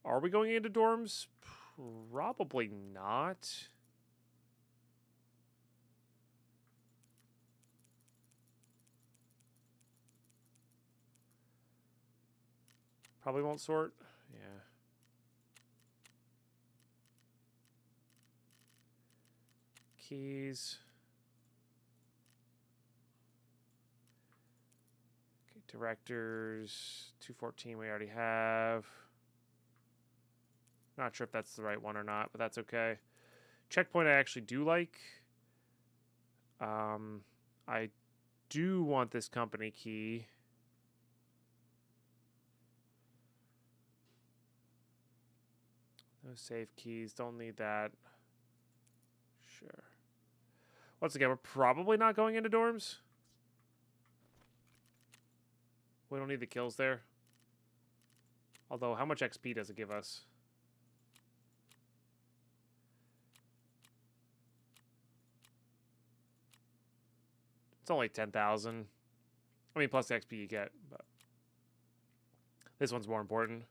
are we going into dorms? Probably not. Probably won't sort. Yeah. Keys. Okay, directors. 214 we already have. Not sure if that's the right one or not, but that's okay. Checkpoint I actually do like. I do want this company key. No save keys. Don't need that. Sure. Once again, we're probably not going into dorms. We don't need the kills there. Although, how much XP does it give us? It's only 10,000. I mean, plus the XP you get, but this one's more important.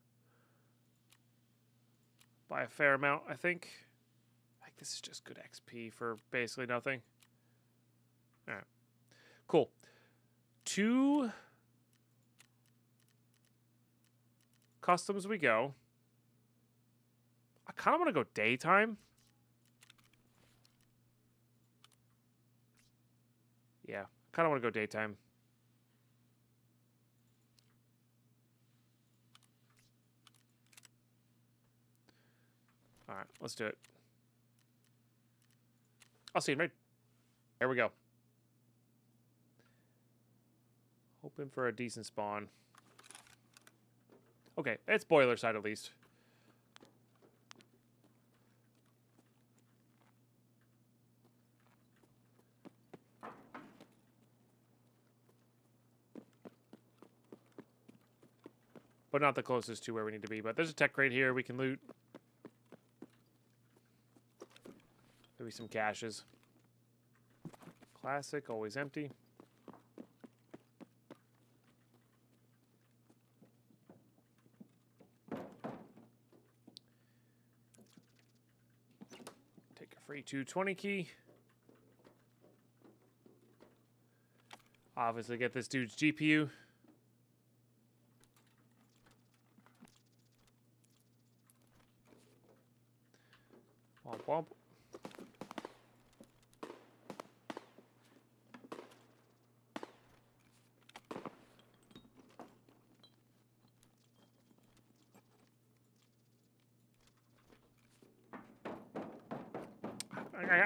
By a fair amount, I think. Like, this is just good XP for basically nothing. All right. Cool. 2 customs we go. I kind of want to go daytime. Yeah, I kind of want to go daytime. All right, let's do it. I'll see you right. There we go. Hoping for a decent spawn. Okay, it's boiler side at least. But not the closest to where we need to be. But there's a tech crate here we can loot. Maybe some caches. Classic, always empty. Take a free 220 key. Obviously get this dude's GPU. Womp womp.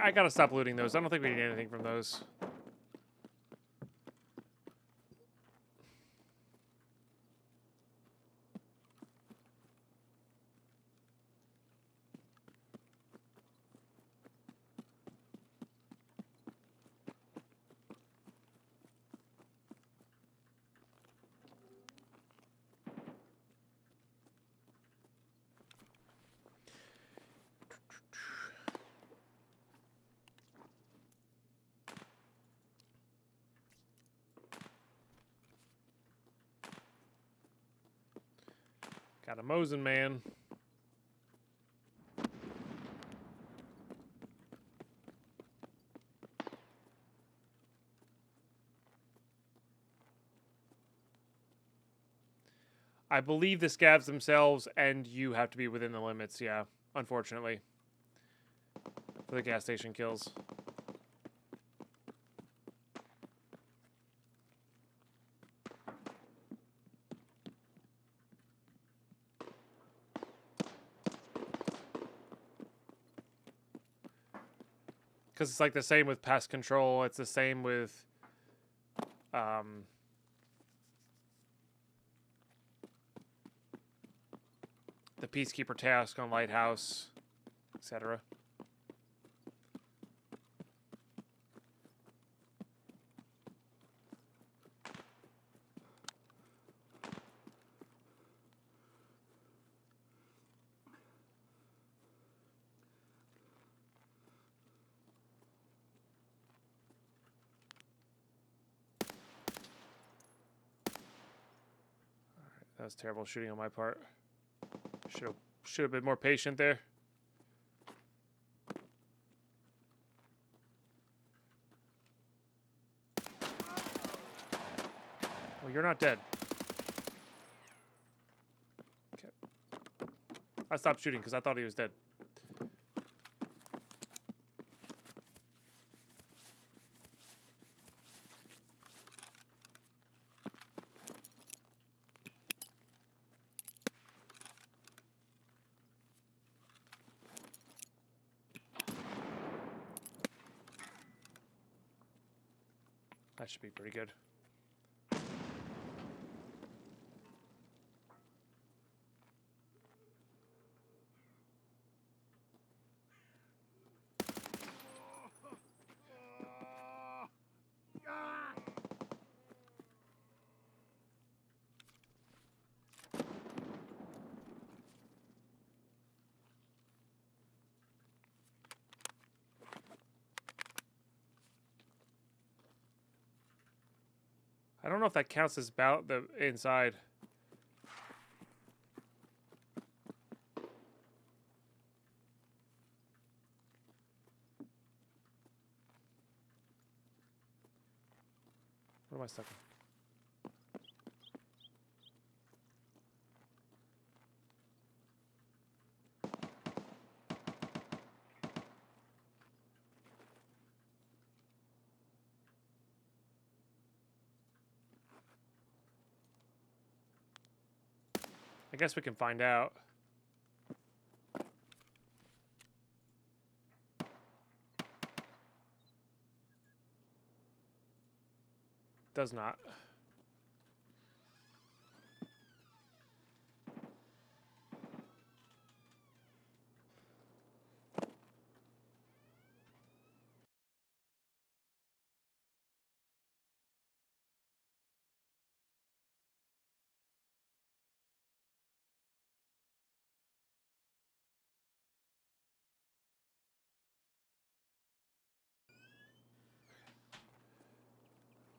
I gotta stop looting those. I don't think we need anything from those. Got a Mosin man. I believe the scavs themselves and you have to be within the limits, yeah, unfortunately. for the gas station kills. Because it's like the same with pest control. It's the same with the Peacekeeper task on Lighthouse, etc. That was terrible shooting on my part. Should have been more patient there. Well, you're not dead. Okay. I stopped shooting because I thought he was dead. That should be pretty good. I don't know if that counts as about the inside. What am I stuck in? I guess we can find out. Does not.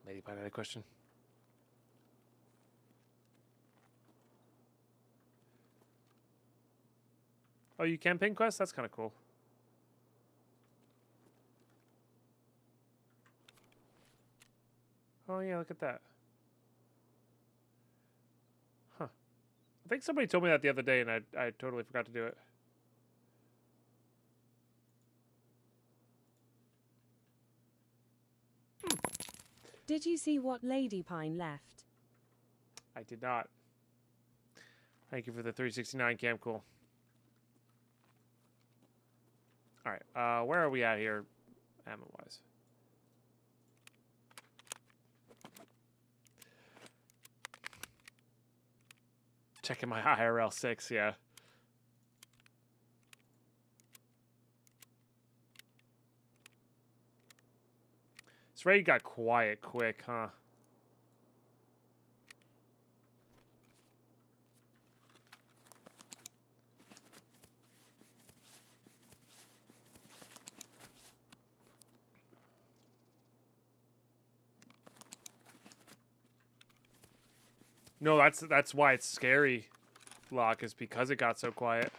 Maybe I had a question. Oh, you can ping quest? That's kind of cool. Oh, yeah, look at that. Huh. I think somebody told me that the other day, and I totally forgot to do it. Did you see what Deadpine left? I did not. Thank you for the 369 cam. Cool. All right. Where are we at here, ammo-wise? Checking my IRL 6, yeah. This raid got quiet quick, huh? No, that's why it's scary, Locke, is because it got so quiet.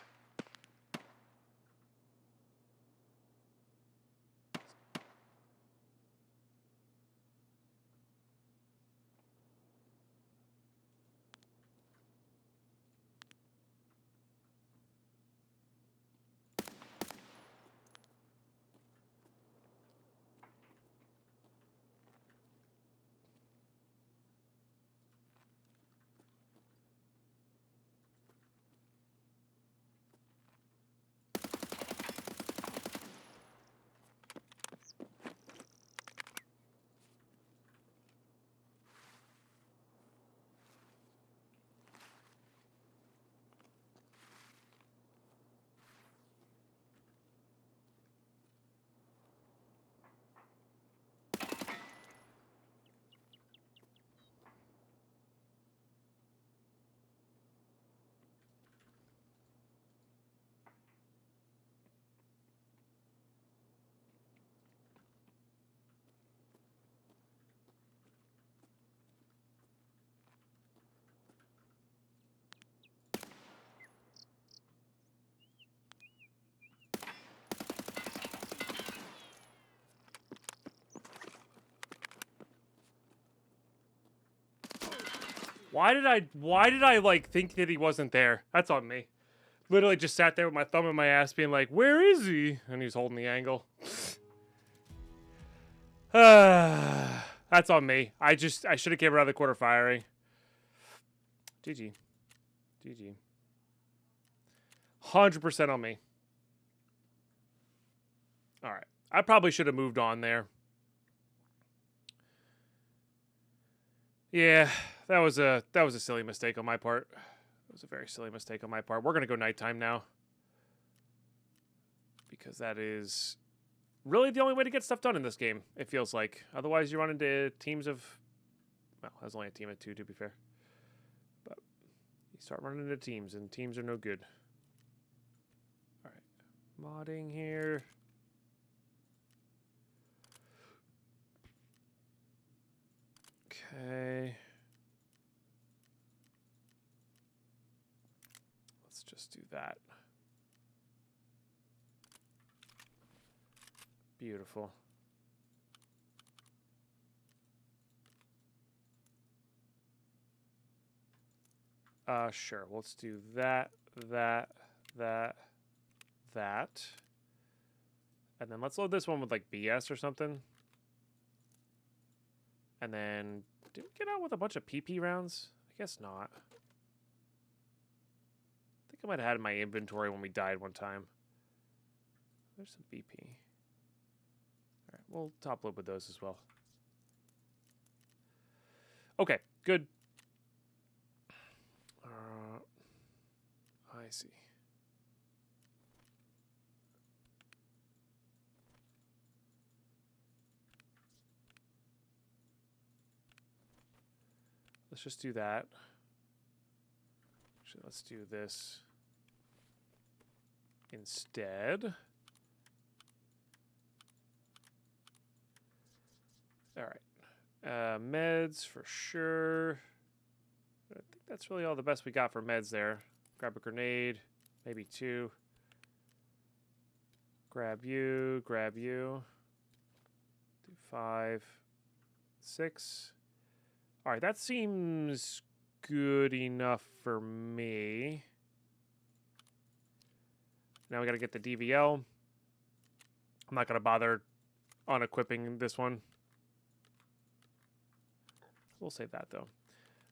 Why did I like think that he wasn't there? That's on me. Literally just sat there with my thumb in my ass being like, where is he? And he's holding the angle. That's on me. I should have came around the corner firing. GG. GG. 100% on me. All right. I probably should have moved on there. Yeah, that was a silly mistake on my part. It was a very silly mistake on my part. We're going to go nighttime now. Because that is really the only way to get stuff done in this game, it feels like. Otherwise, you run into teams of... Well, there's only a team of 2, to be fair. But you start running into teams, and teams are no good. All right. Modding here. Okay. Let's just do that. Beautiful. Sure. Let's do that. And then let's load this one with like BS or something. And then, did we get out with a bunch of PP rounds? I guess not. I think I might have had in my inventory when we died one time. There's some BP. All right, we'll top load with those as well. Okay, good. I see. Let's just do that. Actually, let's do this instead. All right. Meds for sure. I think that's really all the best we got for meds there. Grab a grenade, maybe 2. Grab you, grab you. Do 5, 6. All right, that seems good enough for me. Now we got to get the DVL. I'm not going to bother unequipping this one. We'll save that, though.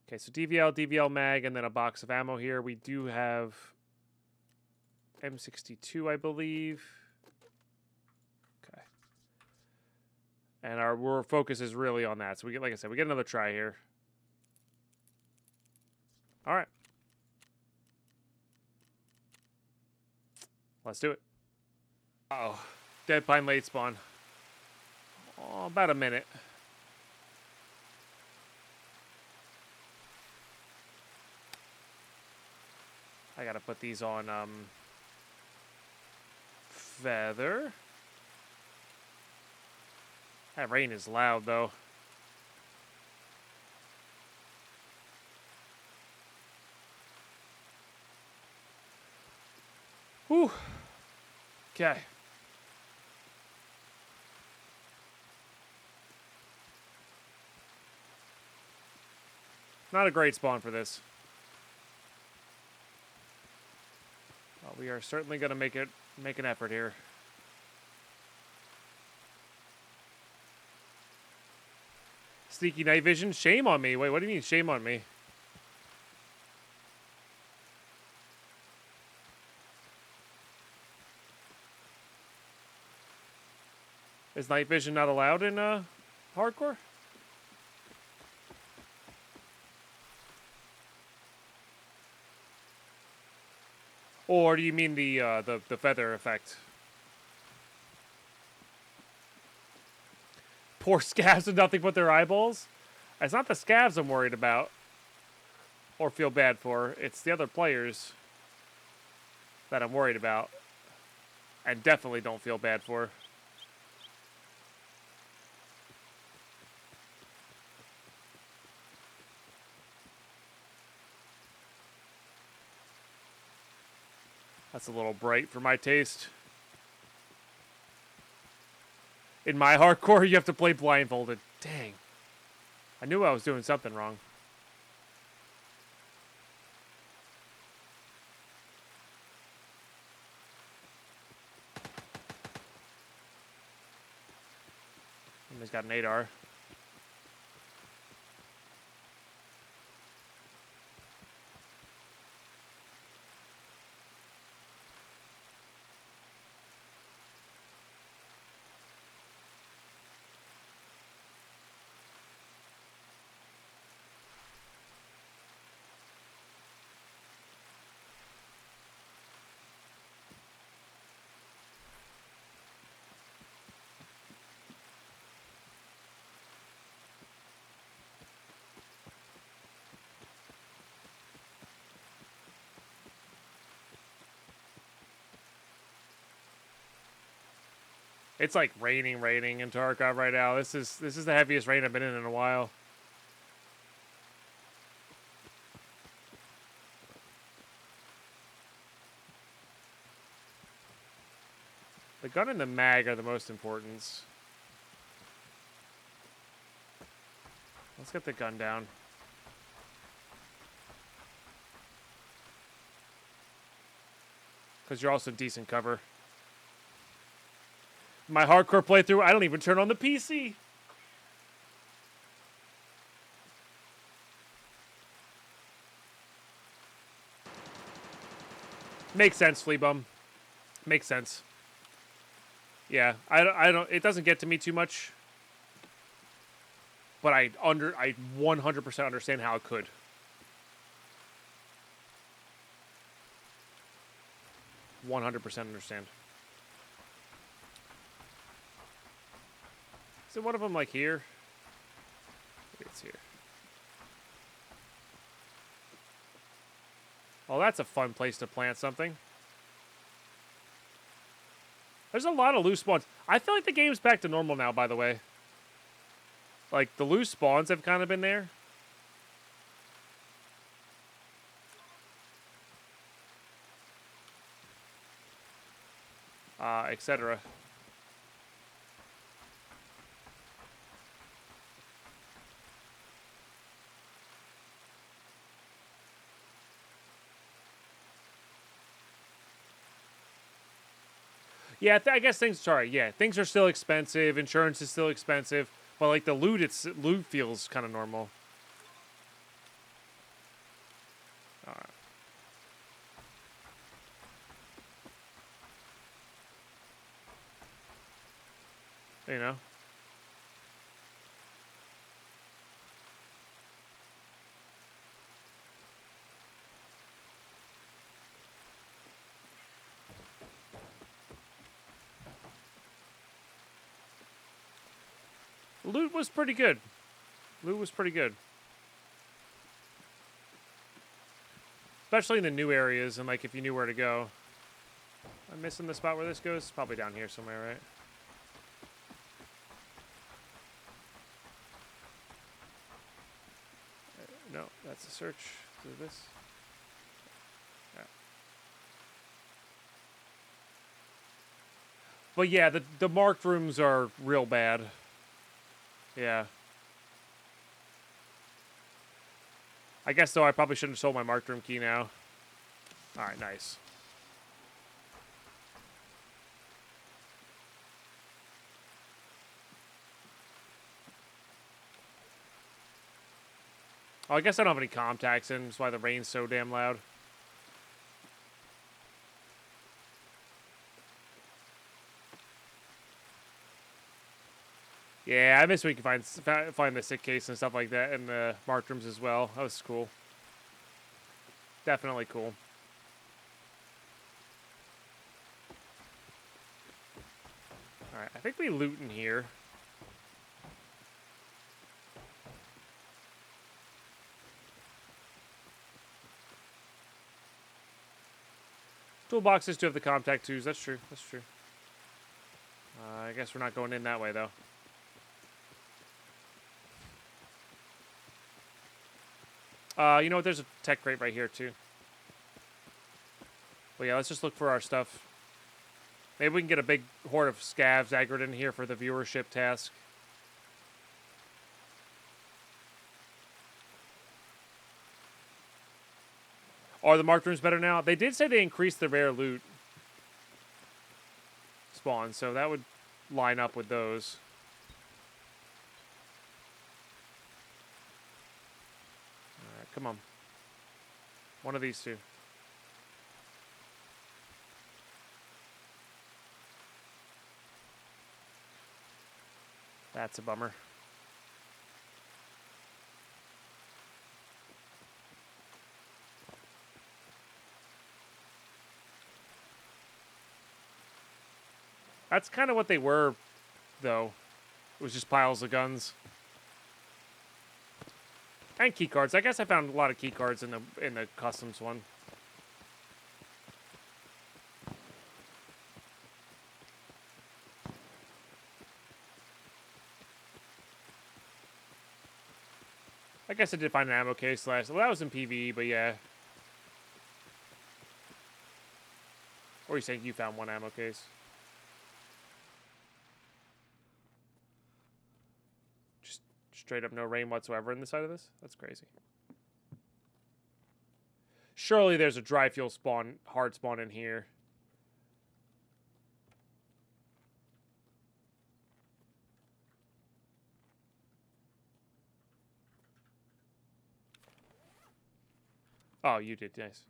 Okay, so DVL mag, and then a box of ammo here. We do have M62, I believe. Okay. And our focus is really on that. So we get, like I said, we get another try here. All right. Let's do it. Uh-oh. Deadpine late spawn. Oh, about a minute. I gotta put these on feather. That rain is loud though. Whew. Okay. Not a great spawn for this. Well, we are certainly going to make an effort here. Sneaky night vision? Shame on me. Wait, what do you mean shame on me? Is night vision not allowed in hardcore? Or do you mean the feather effect? Poor scavs with nothing but their eyeballs? It's not the scavs I'm worried about or feel bad for. It's the other players that I'm worried about and definitely don't feel bad for. That's a little bright for my taste. In my hardcore, you have to play blindfolded. Dang. I knew I was doing something wrong. He's got an 8R. It's like raining in Tarkov right now. This is the heaviest rain I've been in a while. The gun and the mag are the most important. Let's get the gun down. Because you're also decent cover. My hardcore playthrough, I don't even turn on the PC. Makes sense, Flea Bum. Makes sense. Yeah, I don't. It doesn't get to me too much, but I 100% understand how it could. $100% understand. Is it one of them like here? Maybe it's here. Oh, that's a fun place to plant something. There's a lot of loose spawns. I feel like the game's back to normal now, by the way. Like, the loose spawns have kind of been there. Etc. Yeah, I guess things. Sorry, yeah, things are still expensive. Insurance is still expensive, but like the loot feels kind of normal. All right. You know. Loot was pretty good. Loot was pretty good. Especially in the new areas and like if you knew where to go. I'm missing the spot where this goes. It's probably down here somewhere, right? No, that's a search. Is this? Yeah. But yeah, the marked rooms are real bad. Yeah. I guess, though, I probably shouldn't have sold my marked room key now. Alright, nice. Oh, I guess I don't have any contacts in. That's why the rain's so damn loud. Yeah, I miss when you can find the sick case and stuff like that in the marked rooms as well. That was cool. Definitely cool. Alright, I think we loot in here. Toolboxes do have the contact twos. That's true. That's true. I guess we're not going in that way, though. You know what? There's a tech crate right here, too. Well, yeah, let's just look for our stuff. Maybe we can get a big horde of scavs aggroed in here for the viewership task. Are the marked rooms better now? They did say they increased the rare loot spawn, so that would line up with those. Come on. One of these two. That's a bummer. That's kind of what they were, though. It was just piles of guns. And key cards. I guess I found a lot of key cards in the customs one. I guess I did find an ammo case last. Well, that was in PvE, but yeah. Or you saying you found one ammo case? Just straight up no rain whatsoever in the side of this? That's crazy. Surely there's a dry fuel spawn, hard spawn in here. Oh, you did. Nice.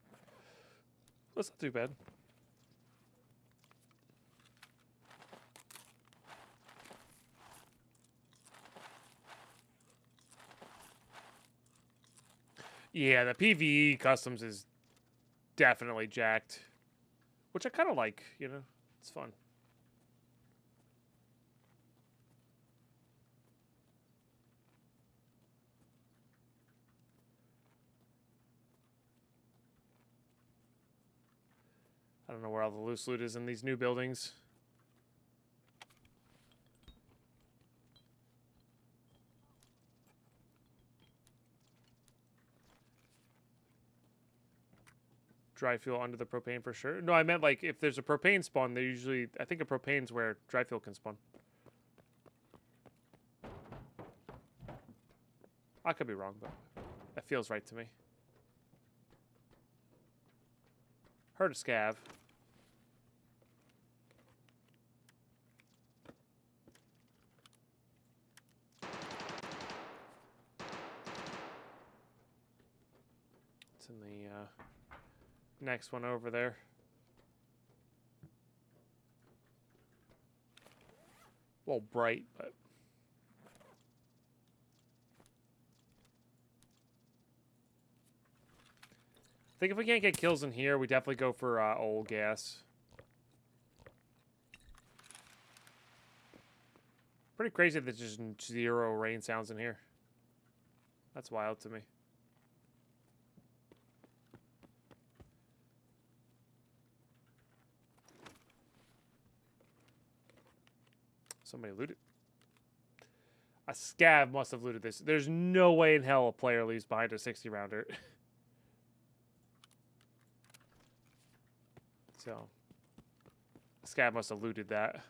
That's not too bad. Yeah, the PvE customs is definitely jacked. Which I kind of like, you know? It's fun. I don't know where all the loose loot is in these new buildings. Dry fuel under the propane for sure. No, I meant like if there's a propane spawn, they usually... I think a propane's where dry fuel can spawn. I could be wrong, but that feels right to me. Heard a scav. It's in the next one over there. Well, bright, but... I think if we can't get kills in here, we definitely go for old gas. Pretty crazy that there's just 0 rain sounds in here. That's wild to me. Somebody looted. A scav must have looted this. There's no way in hell a player leaves behind a 60 rounder. So, scav must have looted that.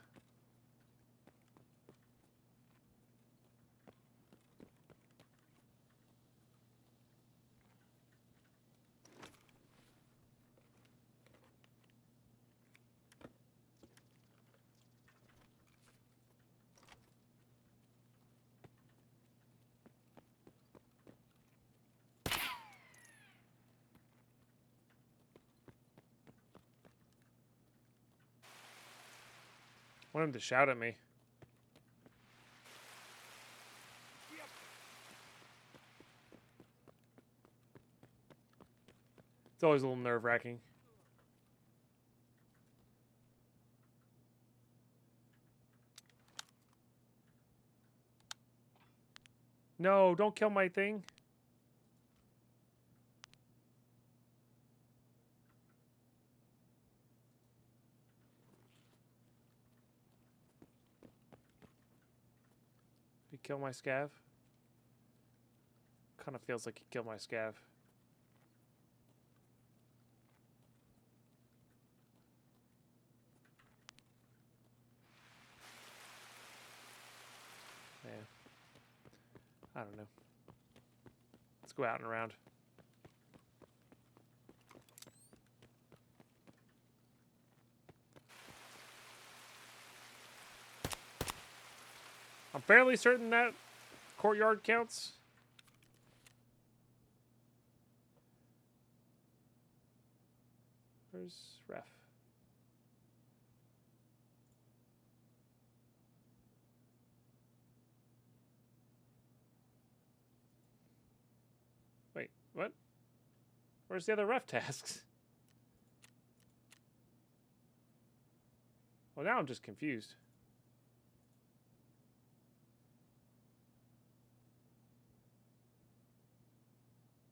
I want him to shout at me. It's always a little nerve-wracking. No, don't kill my thing. Did he kill my scav? Kind of feels like he killed my scav. Yeah. I don't know. Let's go out and around. I'm fairly certain that courtyard counts. Where's ref? Wait, what? Where's the other ref tasks? Well, now I'm just confused.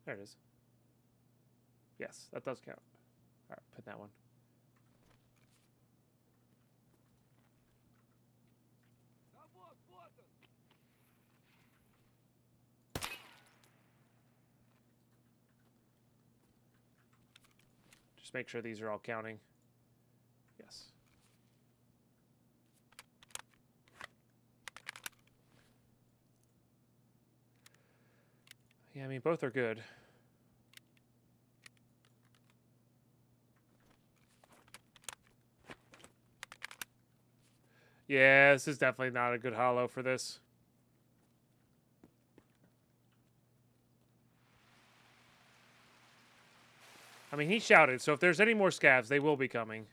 There it is. Yes, that does count. All right, put that one. А вот он. Just make sure these are all counting. Yes. Yeah, I mean, both are good. Yeah, this is definitely not a good holo for this. I mean, he shouted, so if there's any more scavs, they will be coming.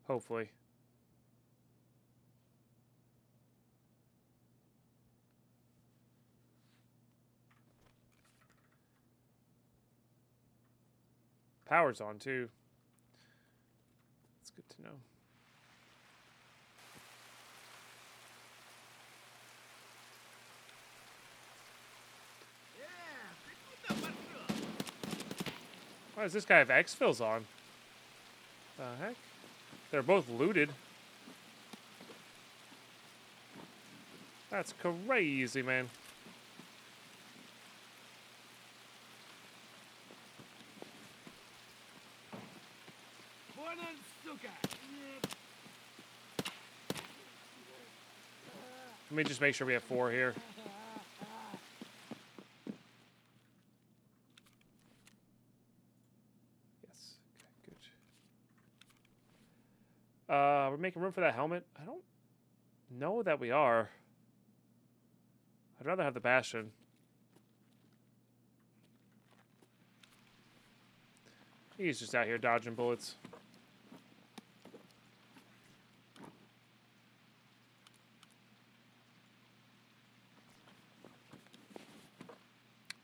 Hopefully. Power's on, too. That's good to know. Ты куда пошел? Why does this guy have exfils on? The heck? They're both looted. That's crazy, man. Вон он, сука! Let me just make sure we have 4 here. Yes. Okay, good. We're making room for that helmet. I don't know that we are. I'd rather have the Bastion. He's just out here dodging bullets.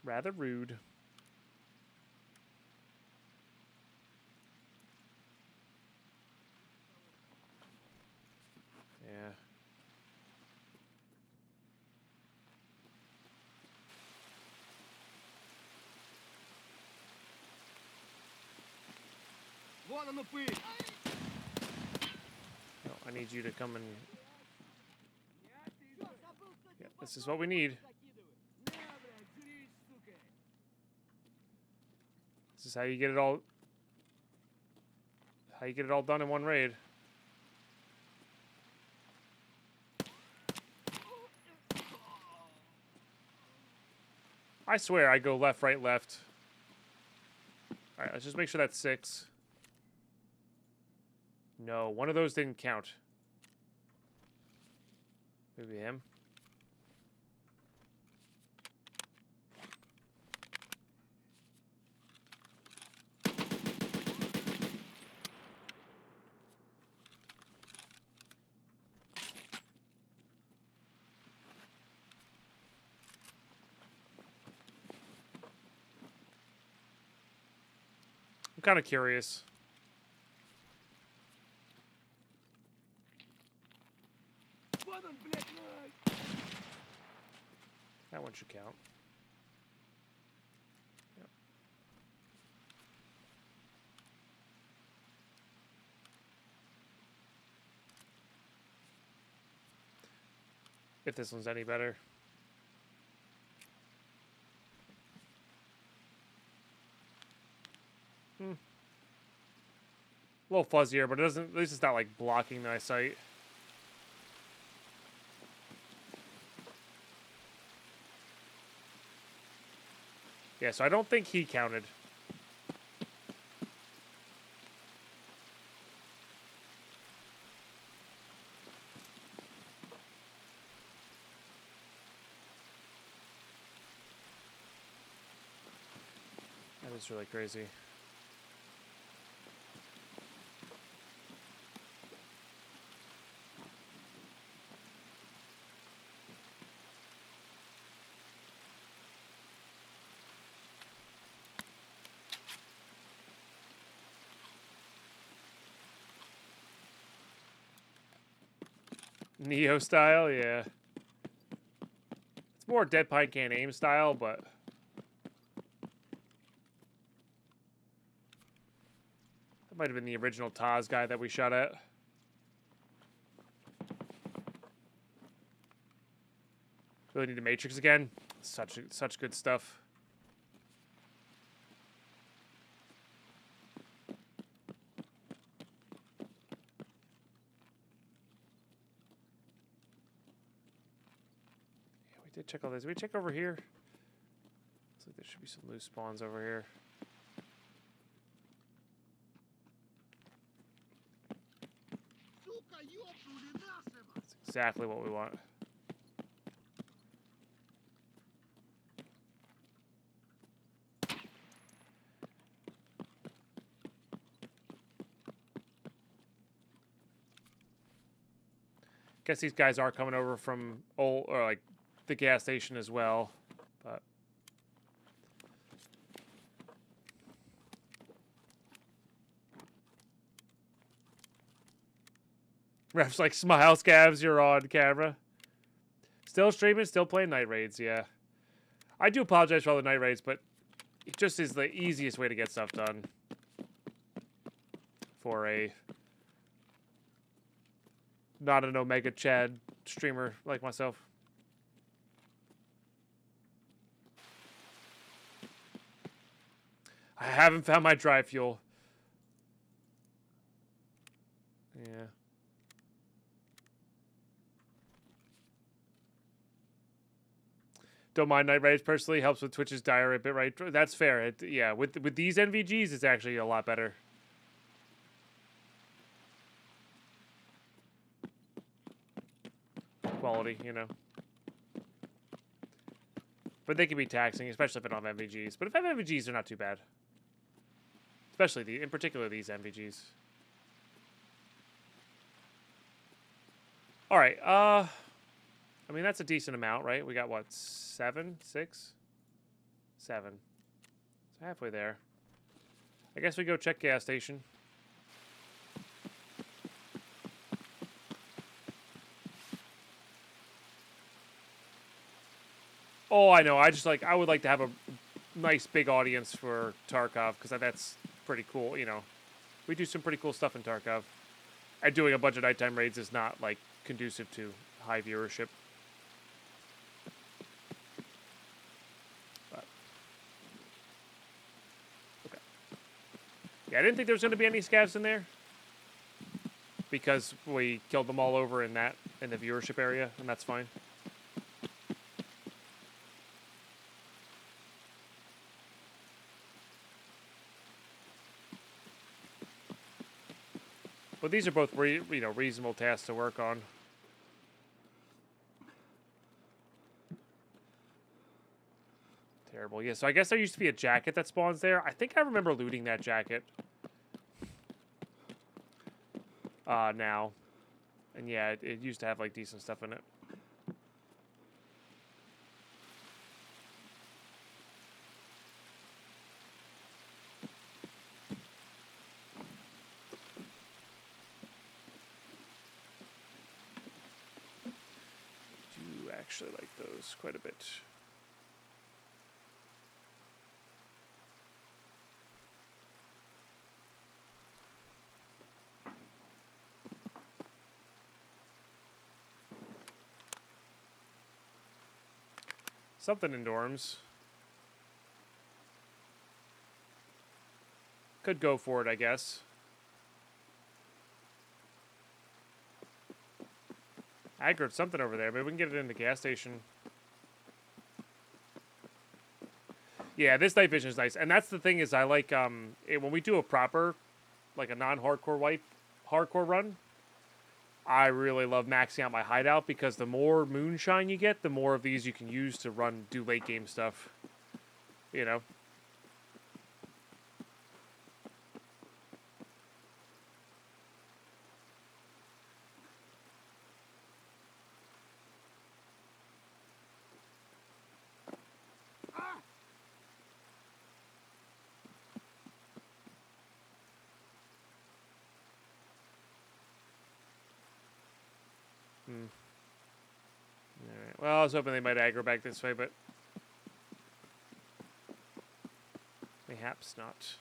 Rather rude. Yeah. Вон он упырь! No, I need you to come and... Всё, забыл, что Yeah, тебе this is what we need. закидывают. На, блядь, жри, сука! This is how you get it all... How you get it all done in one raid. I swear I go left, right, left. Alright, let's just make sure that's 6. No, one of those didn't count. Maybe him. I'm kind of curious. Вон он, блядь, ай! That one should count. Yep. If this one's any better. A little fuzzier, but it doesn't. At least it's not like blocking my sight. Yeah, so I don't think he counted. It's really crazy. Neo style, yeah. It's more Deadpine can't aim style, but that might have been the original Taz guy that we shot at. Really need the Matrix again. Such good stuff. Did check all this. Did we check over here? Looks like there should be some loose spawns over here. That's exactly what we want. Guess these guys are coming over from the gas station as well, but ref's like, smile, Scavs, you're on camera. Still streaming, still playing night raids, yeah. I do apologize for all the night raids, but it just is the easiest way to get stuff done for a not an Omega Chad streamer like myself. I haven't found my dry fuel. Yeah. Don't mind night raids personally. Helps with Twitch's diary a bit, right? That's fair. Yeah, with these NVGs, it's actually a lot better. Quality, you know. But they can be taxing, especially if I don't have MVGs. But if I have MVGs, they're not too bad. Especially, in particular, these MVGs. All right, I mean, that's a decent amount, right? We got, what, 7? 6? 7. So halfway there. I guess we go check gas station. Oh, I know. I would like to have a nice big audience for Tarkov, because that's pretty cool, you know. We do some pretty cool stuff in Tarkov. And doing a bunch of nighttime raids is not, like, conducive to high viewership. But, okay. Yeah, I didn't think there was going to be any scavs in there, because we killed them all over in the viewership area, and that's fine. But these are both reasonable tasks to work on. Terrible. Yeah, so I guess there used to be a jacket that spawns there. I think I remember looting that jacket. Now. And yeah, it used to have, like, decent stuff in it. Do actually like those quite a bit. Something in dorms. Could go for it, I guess. Aggroed something over there. Maybe we can get it in the gas station. Yeah, this night vision is nice. And that's the thing is I like, when we do a proper, like a non-hardcore hardcore run, I really love maxing out my hideout, because the more moonshine you get, the more of these you can use to do late game stuff. You know? Alright. Well, I was hoping they might aggro back this way, but mayhaps not.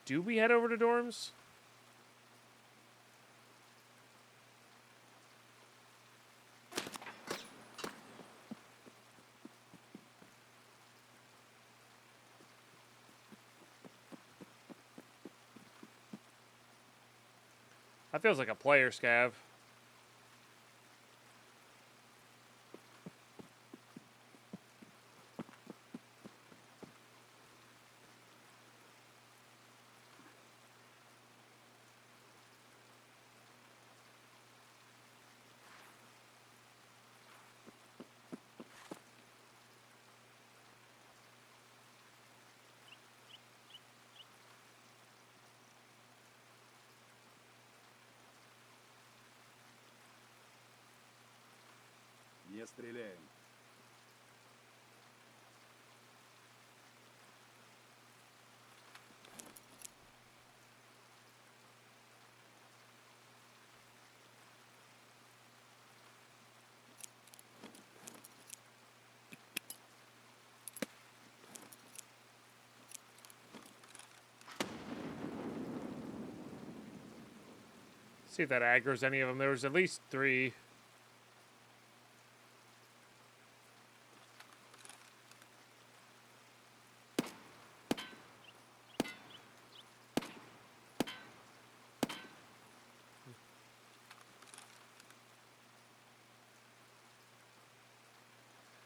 Do we head over to dorms? That feels like a player scav. Не стреляем. See if that aggro's any of them. There was at least 3.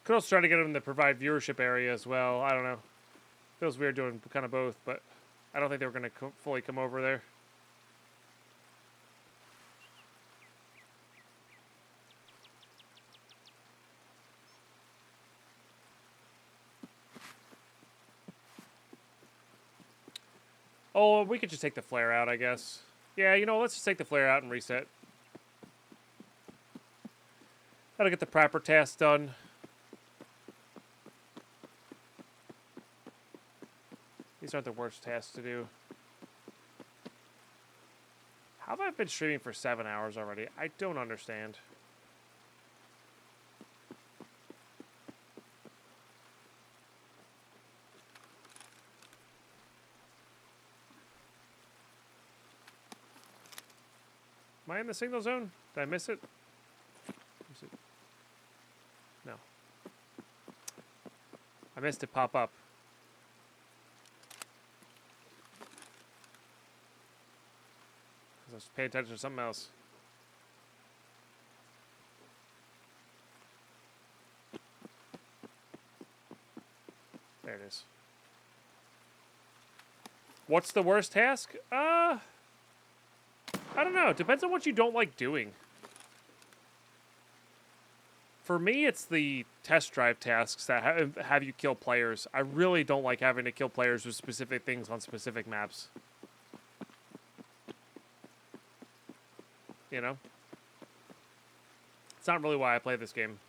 Could also try to get them to provide viewership area as well. I don't know. Feels weird doing kind of both, but I don't think they were going to fully come over there. Oh, we could just take the flare out, I guess. Yeah, you know, let's just take the flare out and reset. That'll get the proper task done. These aren't the worst tasks to do. How have I been streaming for 7 hours already? I don't understand. Am I in the signal zone? Did I miss it? No. I missed it pop up. I was paying attention to something else. There it is. What's the worst task? I don't know. It depends on what you don't like doing. For me, it's the test drive tasks that have you kill players. I really don't like having to kill players with specific things on specific maps. You know? It's not really why I play this game.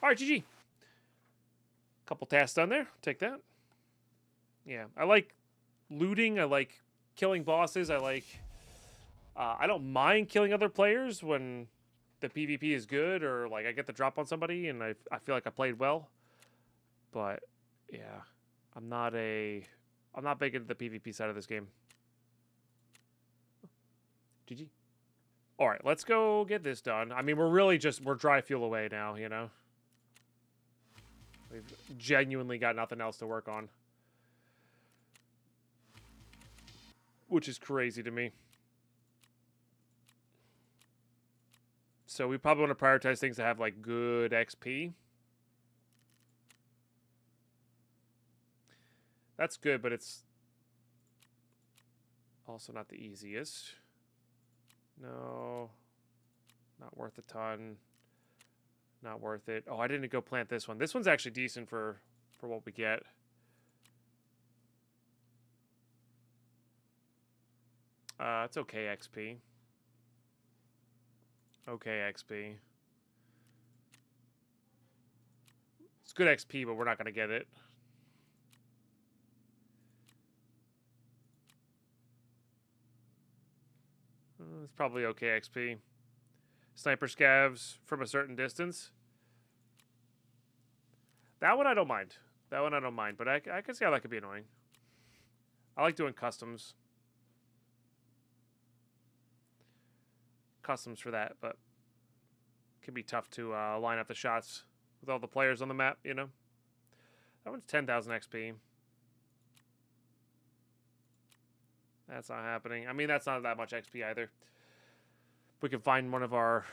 Alright, GG. Couple tasks done there. Take that. Yeah, I like looting. I like killing bosses. I don't mind killing other players when the PvP is good or like I get the drop on somebody and I feel like I played well. But yeah, I'm not big into the PvP side of this game. GG. All right, let's go get this done. I mean, we're dry fuel away now, you know. We've genuinely got nothing else to work on. Which is crazy to me. So we probably want to prioritize things that have like good XP. That's good, but it's also not the easiest. No. Not worth a ton. Not worth it. Oh, I didn't go plant this one. This one's actually decent for what we get. It's okay XP. Okay XP. It's good XP, but we're not going to get it. It's probably okay XP. Sniper scavs from a certain distance. That one I don't mind. That one I don't mind, but I can see how that could be annoying. I like doing customs. Customs for that, but it can be tough to line up the shots with all the players on the map, you know? That one's 10,000 XP. That's not happening. I mean, that's not that much XP either. If we can find one of our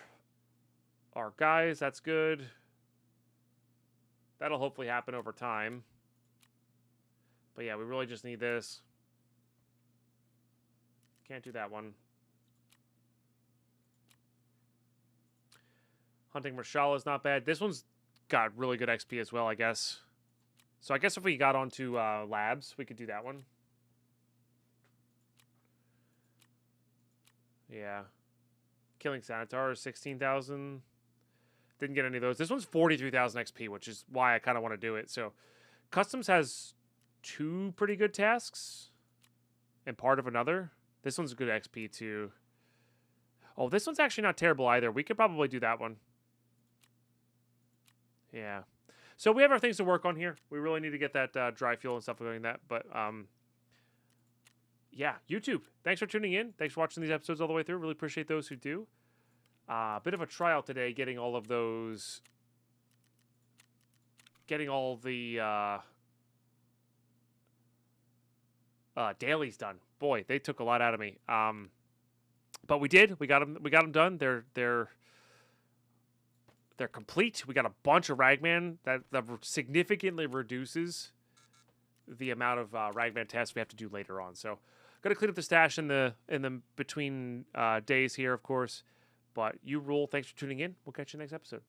guys, that's good. That'll hopefully happen over time. But yeah, we really just need this. Can't do that one. Hunting Rashal is not bad. This one's got really good XP as well, I guess. So I guess if we got onto labs, we could do that one. Yeah. Killing Sanitar is 16,000. Didn't get any of those. This one's 43,000 XP, which is why I kind of want to do it. So Customs has 2 pretty good tasks and part of another. This one's good XP too. Oh, this one's actually not terrible either. We could probably do that one. Yeah. So we have our things to work on here. We really need to get that dry fuel and stuff going that. But yeah, YouTube. Thanks for tuning in. Thanks for watching these episodes all the way through. Really appreciate those who do. A bit of a trial today, getting all of those, getting all the dailies done. Boy, they took a lot out of me. But we did. We got them done. They're complete. We got a bunch of Ragman that significantly reduces the amount of Ragman tests we have to do later on. So, got to clean up the stash in the between days here, of course. But you rule. Thanks for tuning in. We'll catch you next episode.